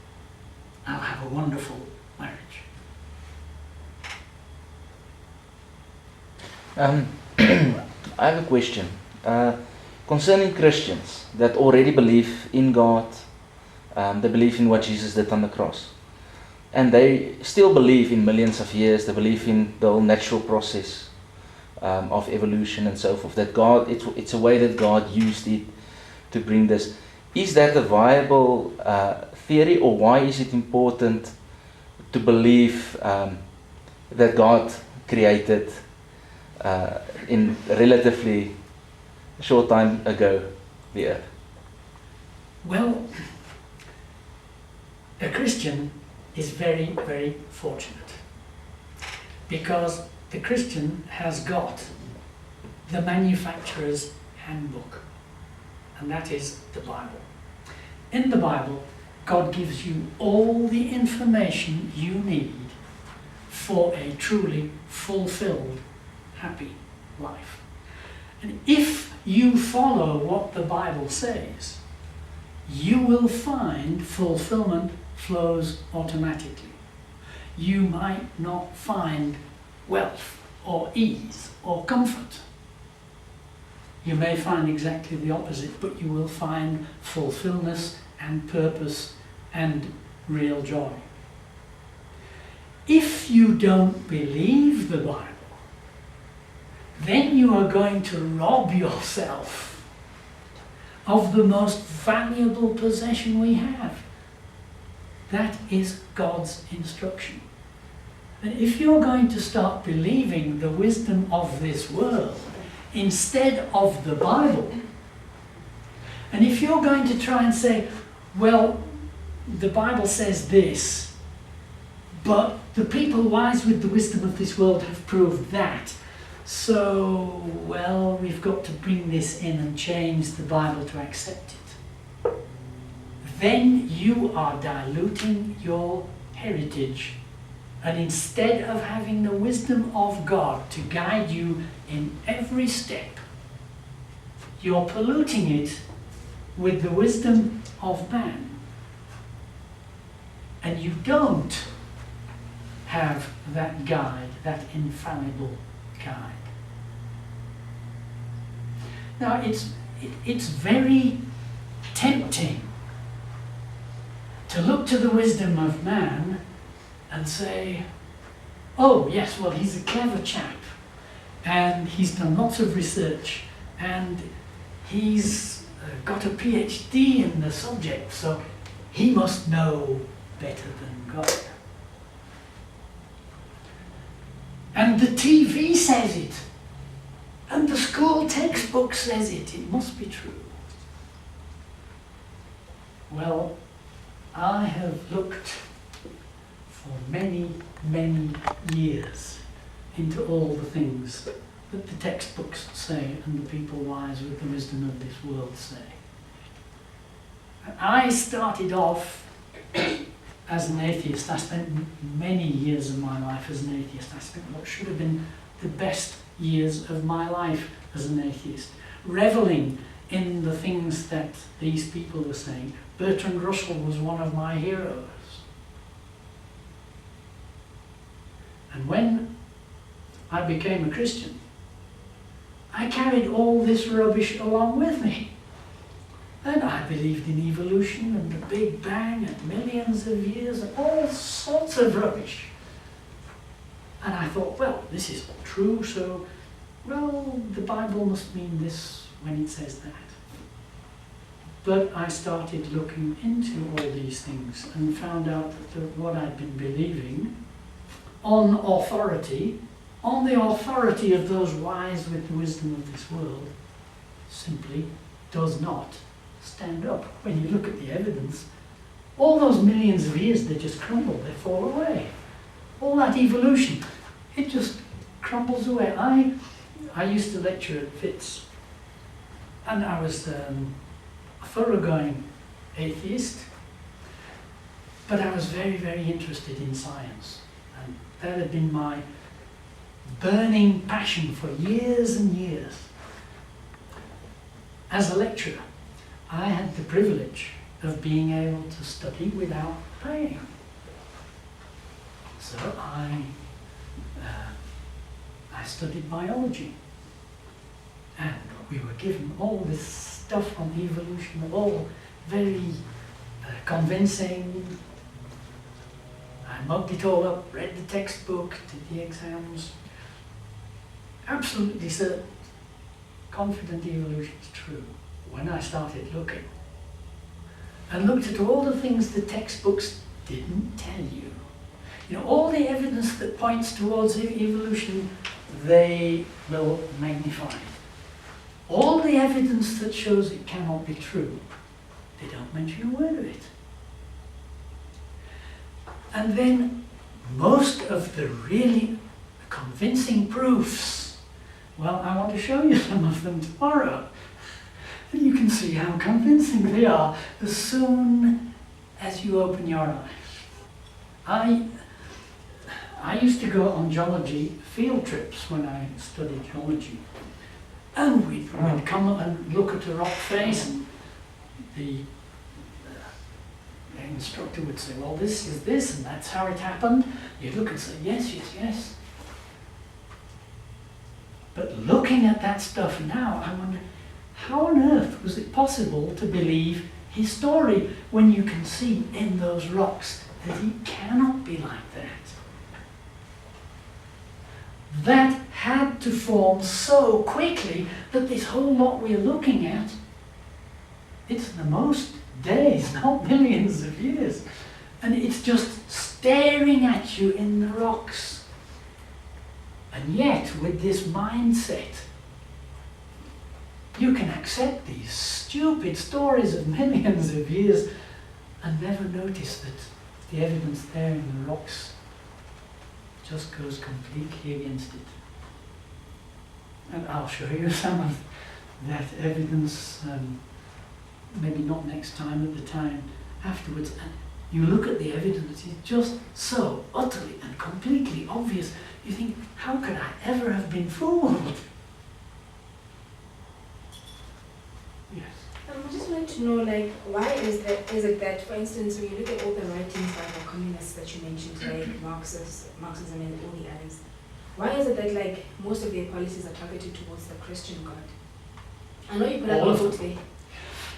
I'll have a wonderful marriage. I have a question concerning Christians that already believe in God. They believe in what Jesus did on the cross, and they still believe in millions of years. They believe in the whole natural process of evolution and so forth, that God, it's a way that God used it to bring this. Is that a viable theory, or why is it important to believe that God created in relatively short time ago the earth? Well, a Christian is very, very fortunate, because the Christian has got the manufacturer's handbook, and that is the Bible. In the Bible, God gives you all the information you need for a truly fulfilled, happy life. And if you follow what the Bible says, you will find fulfillment flows automatically. You might not find wealth or ease or comfort. You may find exactly the opposite, but you will find fulfillment and purpose and real joy. If you don't believe the Bible, then you are going to rob yourself of the most valuable possession we have. That is God's instruction. And if you're going to start believing the wisdom of this world instead of the Bible, and if you're going to try and say, well, the Bible says this, but the people wise with the wisdom of this world have proved that, so, well, we've got to bring this in and change the Bible to accept it, then you are diluting your heritage. And instead of having the wisdom of God to guide you in every step, you're polluting it with the wisdom of man. And you don't have that guide, that infallible guide. Now, it's very tempting to look to the wisdom of man and say, oh yes, well, he's a clever chap and he's done lots of research and he's got a PhD in the subject, so he must know better than God. And the TV says it, and the school textbook says it. It must be true. Well, I have looked for many, many years into all the things that the textbooks say and the people wise with the wisdom of this world say. I started off as an atheist. I spent many years of my life as an atheist. I spent what should have been the best years of my life as an atheist, reveling in the things that these people were saying. Bertrand Russell was one of my heroes. And when I became a Christian, I carried all this rubbish along with me. And I believed in evolution and the Big Bang and millions of years and all sorts of rubbish. And I thought, well, this is all true, so, well, the Bible must mean this when it says that. But I started looking into all these things and found out that what I'd been believing on authority, on the authority of those wise with the wisdom of this world, simply does not stand up. When you look at the evidence, all those millions of years, they just crumble, they fall away. All that evolution, it just crumbles away. I used to lecture at Fitz, and I was a thoroughgoing atheist, but I was very, very interested in science. And that had been my burning passion for years and years. As a lecturer, I had the privilege of being able to study without paying. So I studied biology, and we were given all this stuff on evolution, all very convincing. I mugged it all up, read the textbook, did the exams. Absolutely certain, confident evolution is true. When I started looking, and looked at all the things the textbooks didn't tell you. You know, all the evidence that points towards evolution, they will magnify. All the evidence that shows it cannot be true, they don't mention a word of it. And then most of the really convincing proofs, well, I want to show you some of them tomorrow. And you can see how convincing they are as soon as you open your eyes. I used to go on geology field trips when I studied geology. And we'd come and look at a rock face, and the instructor would say, well, this is this, and that's how it happened. You'd look and say, yes, yes, yes. But looking at that stuff now, I wonder, how on earth was it possible to believe his story when you can see in those rocks that he cannot be like that? That had to form so quickly that this whole lot we're looking at, it's the most days, not millions of years. And it's just staring at you in the rocks. And yet, with this mindset, you can accept these stupid stories of millions of years and never notice that the evidence there in the rocks just goes completely against it. And I'll show you some of that evidence, maybe not next time, at the time afterwards. And you look at the evidence, it's just so utterly and completely obvious. You think, how could I ever have been fooled? Yes. I just wanted to know, like, why is it that, for instance, when you look at all the writings by the communists that you mentioned, like Marxism and all the others, why is it that, like, most of their policies are targeted towards the Christian God? I know you put up a quote there.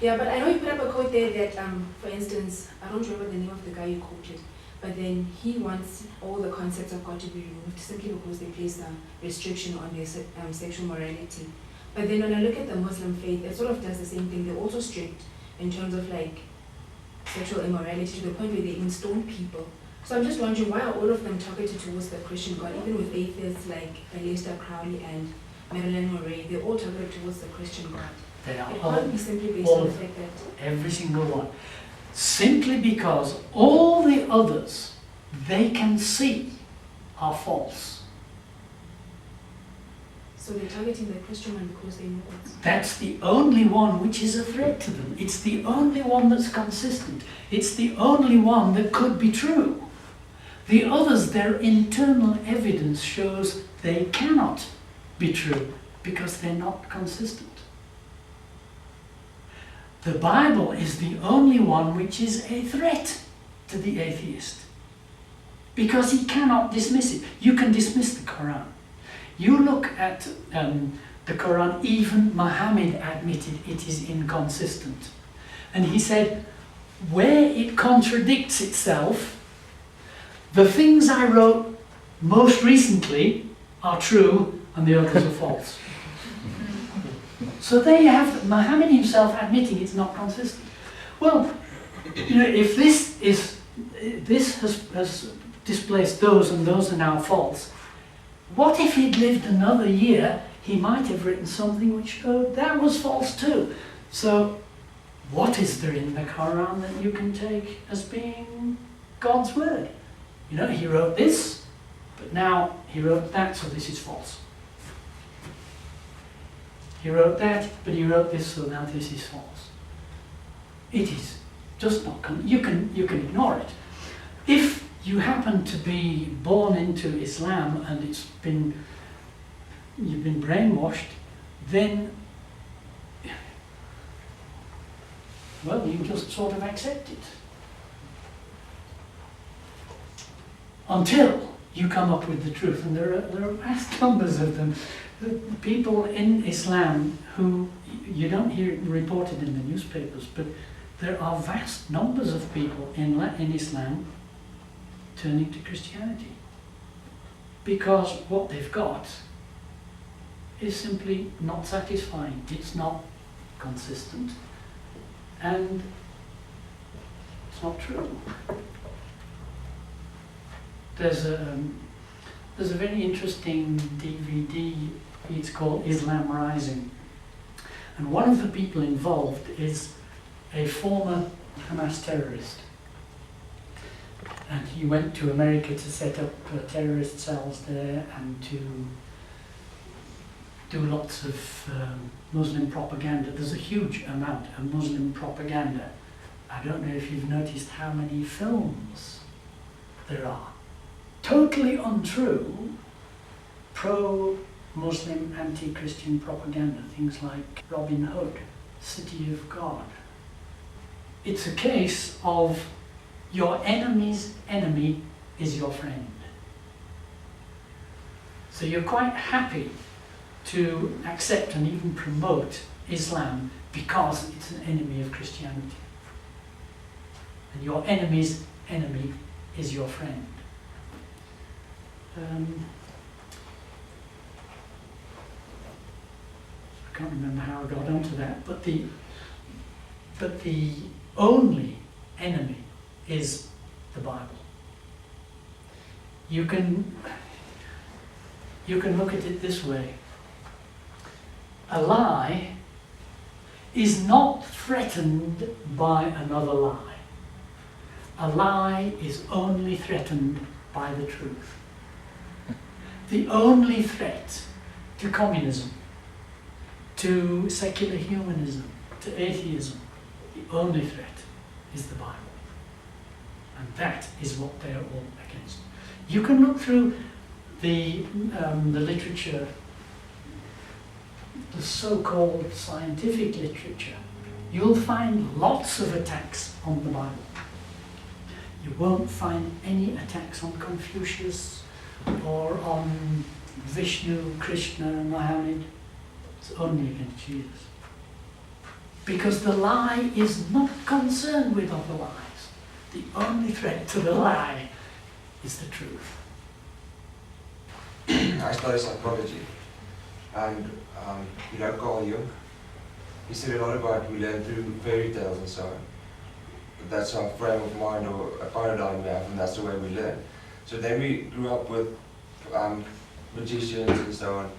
Yeah, but I know you put up a quote there that, for instance, I don't remember the name of the guy you quoted, but then he wants all the concepts of God to be removed simply because they place a restriction on their sexual morality. But then when I look at the Muslim faith, it sort of does the same thing. They're also strict in terms of like sexual immorality to the point where they even stone people. So I'm just wondering, why are all of them targeted towards the Christian God? Even with atheists like Aleister Crowley and Marilyn Monroe, they're all targeted towards the Christian God. They are It all, can't be simply based on the fact that... every single one. Simply because all the others they can see are false. So they're targeting the Christian one because they know it. That's the only one which is a threat to them. It's the only one that's consistent. It's the only one that could be true. The others, their internal evidence shows they cannot be true because they're not consistent. The Bible is the only one which is a threat to the atheist because he cannot dismiss it. You can dismiss the Quran. You look at the Quran, even Muhammad admitted it is inconsistent. And he said, where it contradicts itself, the things I wrote most recently are true and the others are false. So there you have Muhammad himself admitting it's not consistent. Well, you know, if this has displaced those and those are now false, what if he'd lived another year? He might have written something which showed that was false too. So what is there in the Quran that you can take as being God's word? You know, he wrote this, but now he wrote that, so this is false. He wrote that, but he wrote this, so now this is false. It is just not, you can ignore it. If you happen to be born into Islam and you've been brainwashed, then, well, you just sort of accept it. Until you come up with the truth, and there are vast numbers of them. The people in Islam who, you don't hear it reported in the newspapers, but there are vast numbers of people in Islam turning to Christianity because what they've got is simply not satisfying. It's not consistent and it's not true. There's a very interesting DVD, it's called Islam Rising, and one of the people involved is a former Hamas terrorist. And he went to America to set up terrorist cells there and to do lots of Muslim propaganda. There's a huge amount of Muslim propaganda I don't know if you've noticed how many films there are. Totally untrue, pro-Muslim, anti-Christian propaganda, things like Robin Hood, City of God. It's a case of your enemy's enemy is your friend. So you're quite happy to accept and even promote Islam because it's an enemy of Christianity. And your enemy's enemy is your friend. I can't remember how I got onto that, but the only enemy is the Bible. You can look at it this way. A lie is not threatened by another lie. A lie is only threatened by the truth. The only threat to communism, to secular humanism, to atheism, the only threat is the Bible. And that is what they are all against. You can look through the literature, the so-called scientific literature. You'll find lots of attacks on the Bible. You won't find any attacks on Confucius or on Vishnu, Krishna, and Muhammad. It's only against Jesus. Because the lie is not concerned with other lies. The only threat to the lie is the truth. I study psychology, and Carl Jung, he said a lot about we learn through fairy tales and so on. That's our frame of mind or a paradigm we have, and that's the way we learn. So then we grew up with magicians and so on,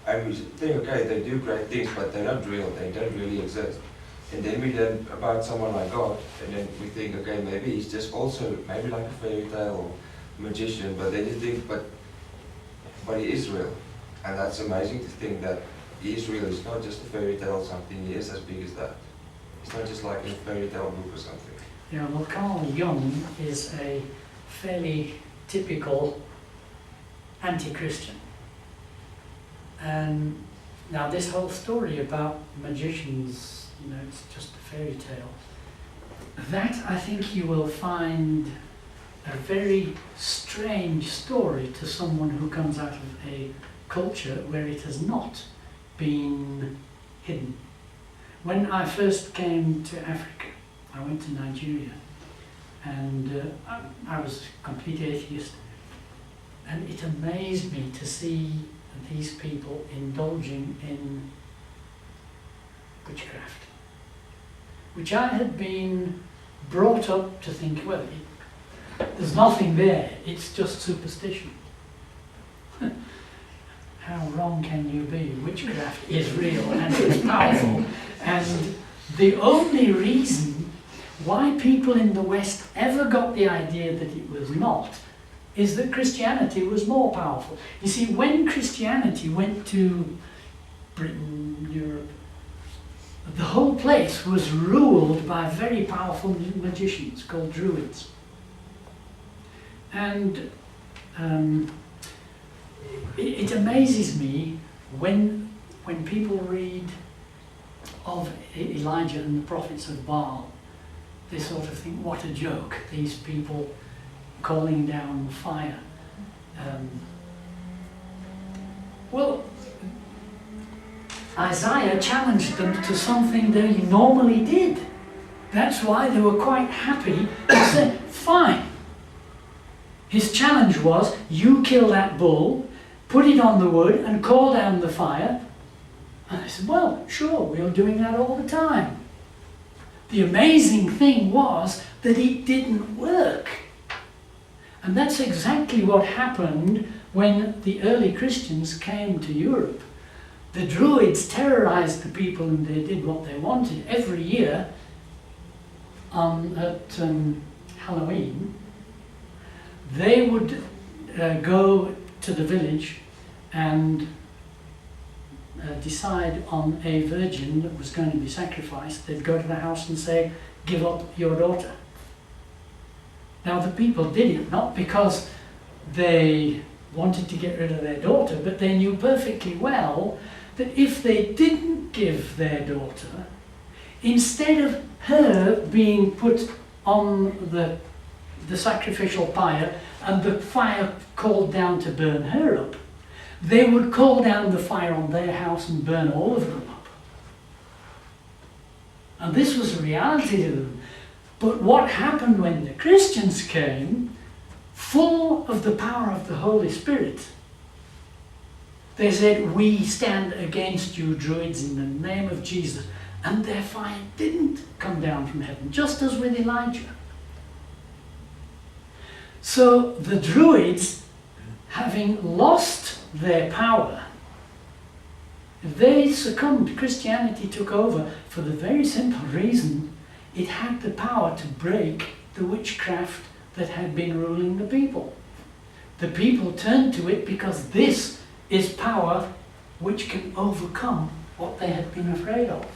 and we think, okay, they do great things, but they're not real, they don't really exist. And then we learn about someone like God, and then we think, okay, maybe he's just also, maybe like a fairy tale or magician, but then you think, but he is real. And that's amazing to think that he is real. It's not just a fairy tale or something, he is as big as that. It's not just like in a fairy tale book or something. Yeah, well, Carl Jung is a fairly typical anti-Christian. And now this whole story about magicians, it's just a fairy tale. That, I think, you will find a very strange story to someone who comes out of a culture where it has not been hidden. When I first came to Africa, I went to Nigeria, and I was a complete atheist, and it amazed me to see these people indulging in witchcraft, which I had been brought up to think, well, there's nothing there, it's just superstition. How wrong can you be? Witchcraft is real and it's powerful. And the only reason why people in the West ever got the idea that it was not is that Christianity was more powerful. You see, when Christianity went to Britain, Europe, the whole place was ruled by very powerful magicians called Druids. And it amazes me when people read of Elijah and the prophets of Baal, they sort of think, what a joke, these people calling down fire. Well, Isaiah challenged them to something they normally did. That's why they were quite happy and said, fine. His challenge was, you kill that bull, put it on the wood and call down the fire. And I said, well, sure, we're doing that all the time. The amazing thing was that it didn't work. And that's exactly what happened when the early Christians came to Europe. The Druids terrorized the people and they did what they wanted. Every year at Halloween, they would go to the village and decide on a virgin that was going to be sacrificed, they'd go to the house and say, give up your daughter. Now the people did it not because they wanted to get rid of their daughter, but they knew perfectly well that if they didn't give their daughter, instead of her being put on the sacrificial pyre and the fire called down to burn her up, they would call down the fire on their house and burn all of them up. And this was a reality to them. But what happened when the Christians came, full of the power of the Holy Spirit, they said, we stand against you, Druids, in the name of Jesus. And their fire didn't come down from heaven, just as with Elijah. So the Druids, having lost their power, they succumbed. Christianity took over for the very simple reason it had the power to break the witchcraft that had been ruling the people. The people turned to it because this is power which can overcome what they had been afraid of.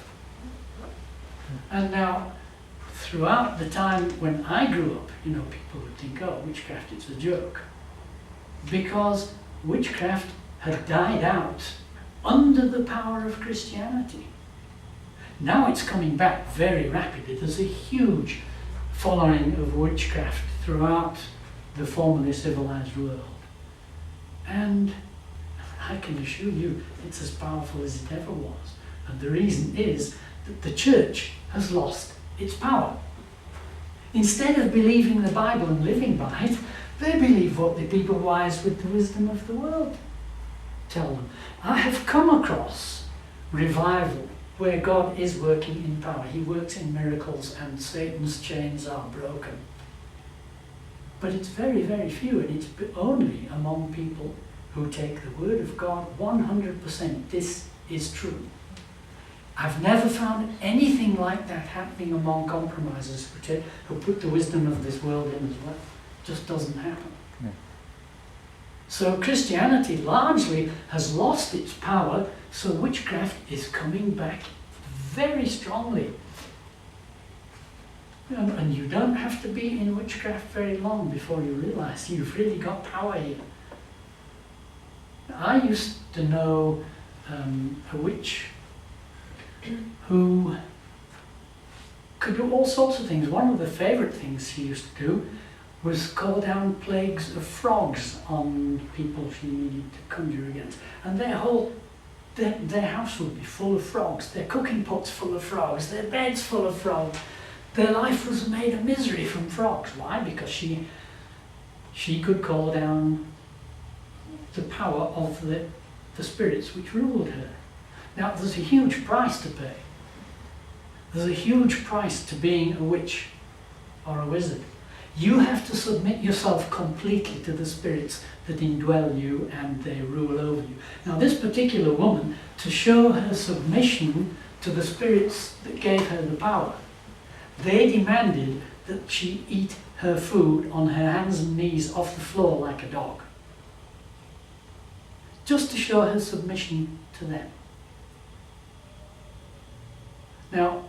And now, throughout the time when I grew up, people would think, oh, witchcraft, it's a joke. Because witchcraft had died out under the power of Christianity. Now it's coming back very rapidly. There's a huge following of witchcraft throughout the formerly civilized world. And I can assure you it's as powerful as it ever was. And the reason is that the church has lost its power. Instead of believing the Bible and living by it, they believe what the people wise with the wisdom of the world tell them. I have come across revival where God is working in power. He works in miracles and Satan's chains are broken. But it's very, very few, and it's only among people who take the word of God 100%. This is true. I've never found anything like that happening among compromisers who put the wisdom of this world in as well. It just doesn't happen. Yeah. So Christianity largely has lost its power, so witchcraft is coming back very strongly. And you don't have to be in witchcraft very long before you realize you've really got power here. I used to know a witch who could do all sorts of things. One of the favourite things she used to do was call down plagues of frogs on people she needed to conjure against. And their house would be full of frogs, their cooking pots full of frogs, their beds full of frogs. Their life was made a misery from frogs. Why? Because she could call down the power of the spirits which ruled her. Now, there's a huge price to pay. There's a huge price to being a witch or a wizard. You have to submit yourself completely to the spirits that indwell you and they rule over you. Now, this particular woman, to show her submission to the spirits that gave her the power, they demanded that she eat her food on her hands and knees off the floor like a dog, just to show her submission to them. Now,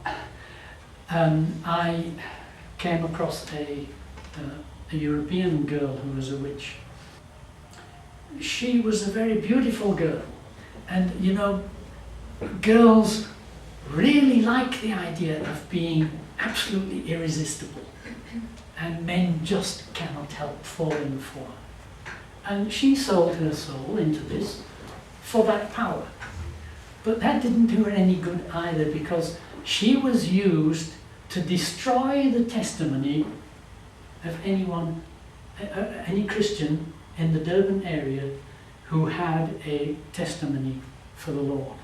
I came across a European girl who was a witch. She was a very beautiful girl, and girls really like the idea of being absolutely irresistible, and men just cannot help falling for her. And she sold her soul into this for that power. But that didn't do her any good either, because she was used to destroy the testimony of any Christian in the Durban area who had a testimony for the Lord.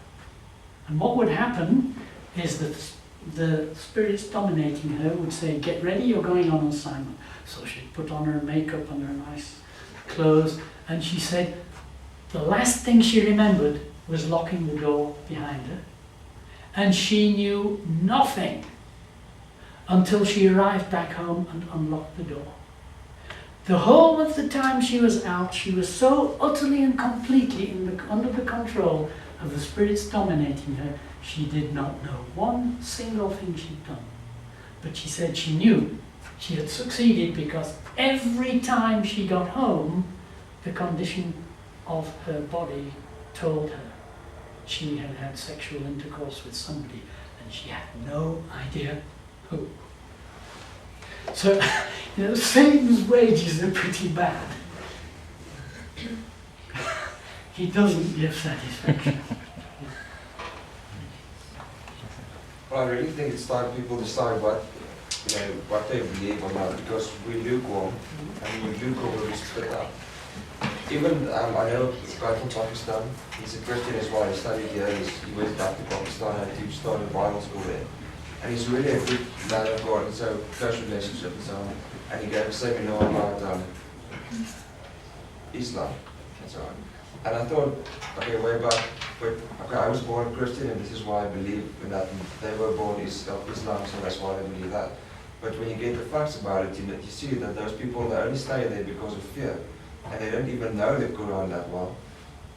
And what would happen is that the spirits dominating her would say, get ready, you're going on assignment. So she'd put on her makeup and her nice clothes, and she said the last thing she remembered was locking the door behind her. And she knew nothing until she arrived back home and unlocked the door. The whole of the time she was out, she was so utterly and completely under the control of the spirits dominating her, she did not know one single thing she'd done. But she said she knew she had succeeded because every time she got home, the condition of her body told her she had had sexual intercourse with somebody and she had no idea who. So, Satan's wages are pretty bad. He doesn't give satisfaction. Well, I really think it's time people decide what they believe or not, because we're lukewarm, and when we're lukewarm, we'll be split up. Even, I know a guy from Pakistan, he's a Christian as well, he studied here, he went back to Pakistan and he started Bible school there. And he's really a good man of God, and so close relationship and so on. And he gave a seminar about Islam and so on. And I thought, okay, way back, but okay, I was born Christian and this is why I believe in that. And they were born Islam, so that's why they believe that. But when you get the facts about it, you see that those people, they only stay there because of fear. And they don't even know the Quran that well.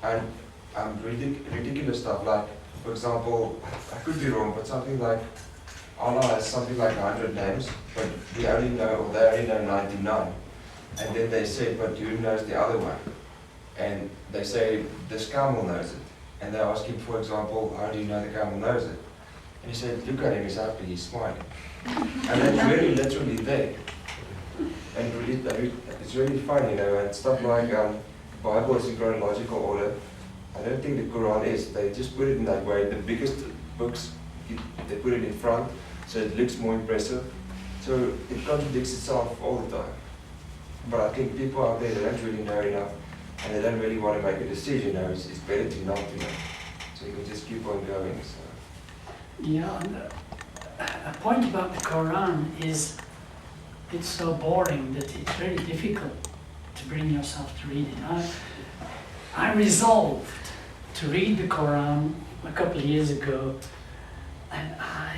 And ridiculous stuff like, for example, I could be wrong, but something like, Allah has something like 100 names, but we only know, or they only know 99. And then they say, but who knows the other one? And they say, this camel knows it. And they ask him, for example, how do you know the camel knows it? And he said, look at him, he's happy, he's smiling. And that's really literally there. And really, it's really funny, and stuff like Bible is in chronological order. I don't think the Quran is. They just put it in that way. The biggest books, they put it in front, so it looks more impressive. So it contradicts itself all the time. But I think people out there, they don't really know enough, and they don't really want to make a decision. It's better to not to know. So you can just keep on going. So. Yeah, and a point about the Quran is it's so boring that it's very difficult to bring yourself to read it. I resolved to read the Quran a couple of years ago, and I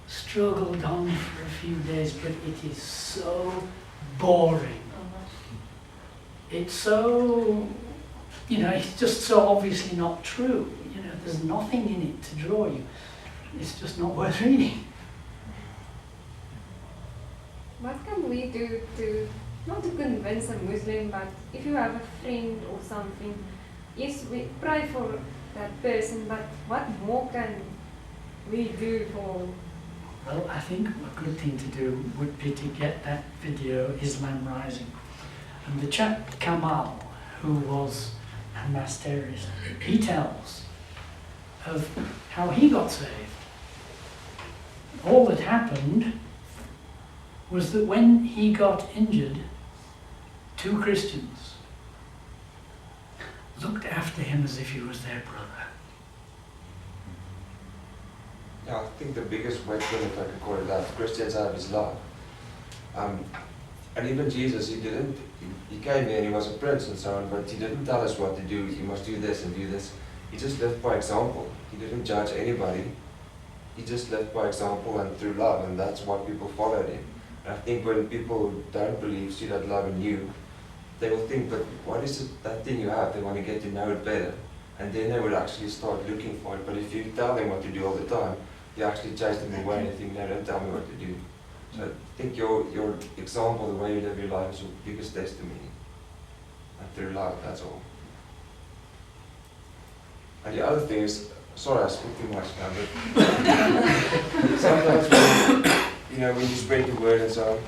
struggled on for a few days, but it is so boring. It's so, it's just so obviously not true. There's nothing in it to draw you. It's just not worth reading. What can we do to, not to convince a Muslim, but if you have a friend or something, yes, we pray for that person, but what more can we do for? Well, I think a good thing to do would be to get that video, Islam Rising. And the chap Kamal, who was a mass terrorist, he tells of how he got saved. All that happened was that when he got injured, 2 Christians looked after him as if he was their brother. Yeah, I think the biggest weapon, if I could call it that, Christians have is love. And even Jesus, he came here and he was a prince and so on, but he didn't tell us what to do. You must do this and do this. He just lived by example. He didn't judge anybody. He just lived by example and through love, and that's why people followed him. And I think when people who don't believe see that love in you, they will think, but what is it, that thing you have? They want to get to know it better. And then they will actually start looking for it. But if you tell them what to do all the time, you actually chase them away and you think, no, don't tell me what to do. So I think your example, the way you live your life, is your biggest testimony. And through love, that's all. And the other thing is, sorry I spoke too much now, but sometimes when you spread the word and so on,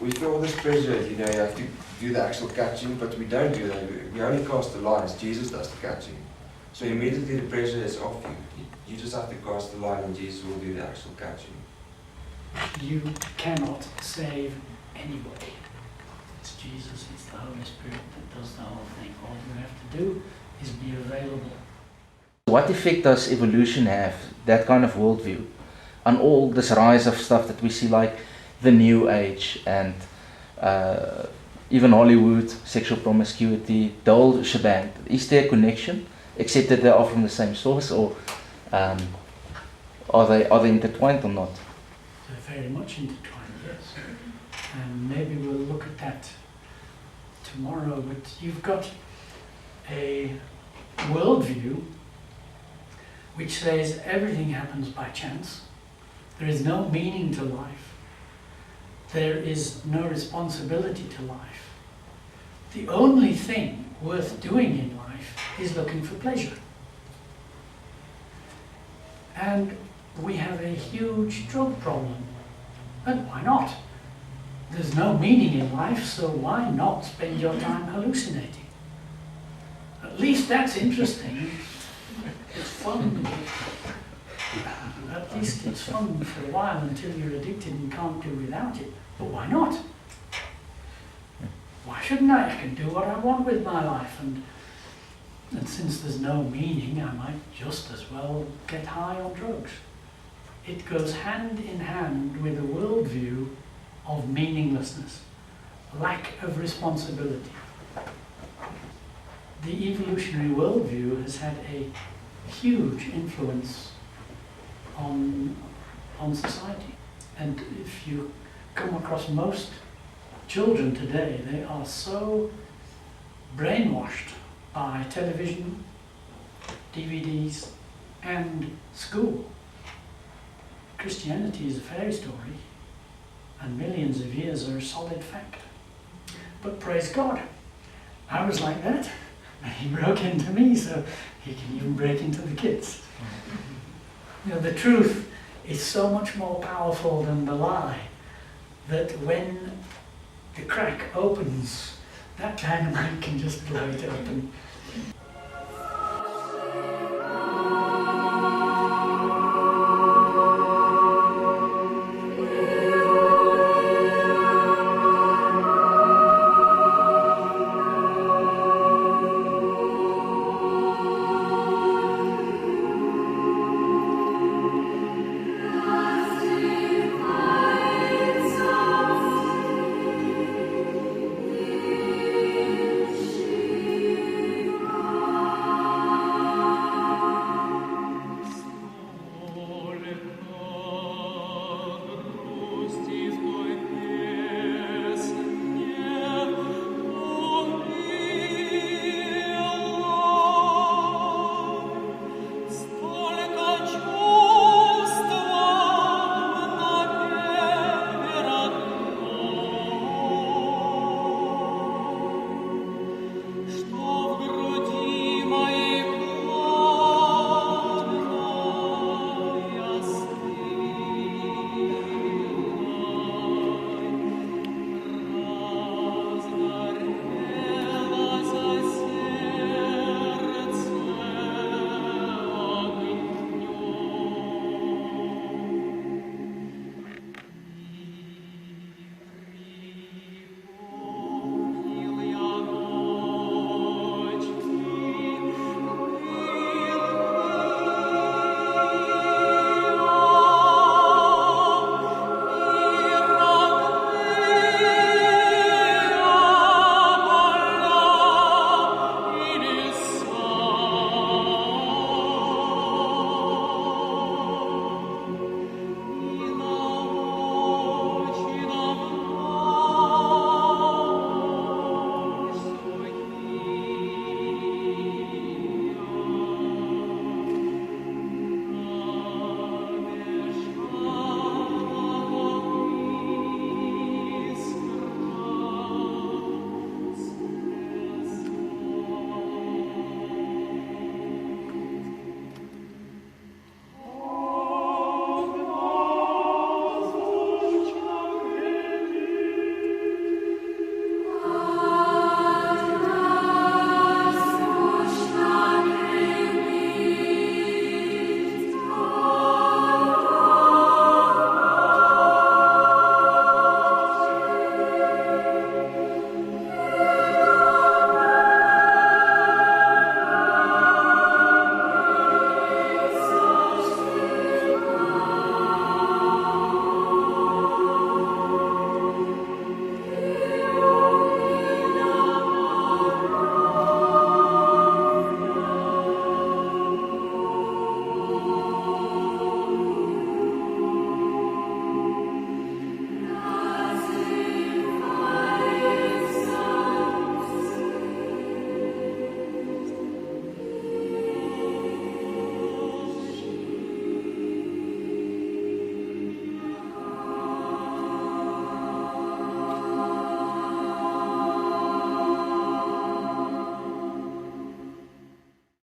we feel this pressure, you have to do the actual catching, but we don't do that. We only cast the lines. Jesus does the catching. So immediately the pressure is off you. You just have to cast the line and Jesus will do the actual catching. You cannot save anybody. It's Jesus, it's the Holy Spirit that does the whole thing. All you have to do is be available. What effect does evolution have, that kind of worldview, on all this rise of stuff that we see, like the New Age and even Hollywood, sexual promiscuity, the whole shebang? Is there a connection, except that they are from the same source, or are they intertwined or not? They're very much intertwined, yes. And maybe we'll look at that tomorrow. But you've got a worldview which says everything happens by chance. There is no meaning to life. There is no responsibility to life. The only thing worth doing in life is looking for pleasure. And we have a huge drug problem. And why not? There's no meaning in life, so why not spend your time hallucinating? At least that's interesting. It's fun. At least it's fun for a while until you're addicted and can't do without it. But why not? Why shouldn't I? I can do what I want with my life. And since there's no meaning, I might just as well get high on drugs. It goes hand in hand with a worldview of meaninglessness, lack of responsibility. The evolutionary worldview has had a huge influence on society. And if you come across most children today, they are so brainwashed by television, DVDs, and school. Christianity is a fairy story, and millions of years are a solid fact. But praise God, I was like that, and He broke into me, so He can even break into the kids. You know, the truth is so much more powerful than the lie, that when the crack opens, that dynamite can just blow it open.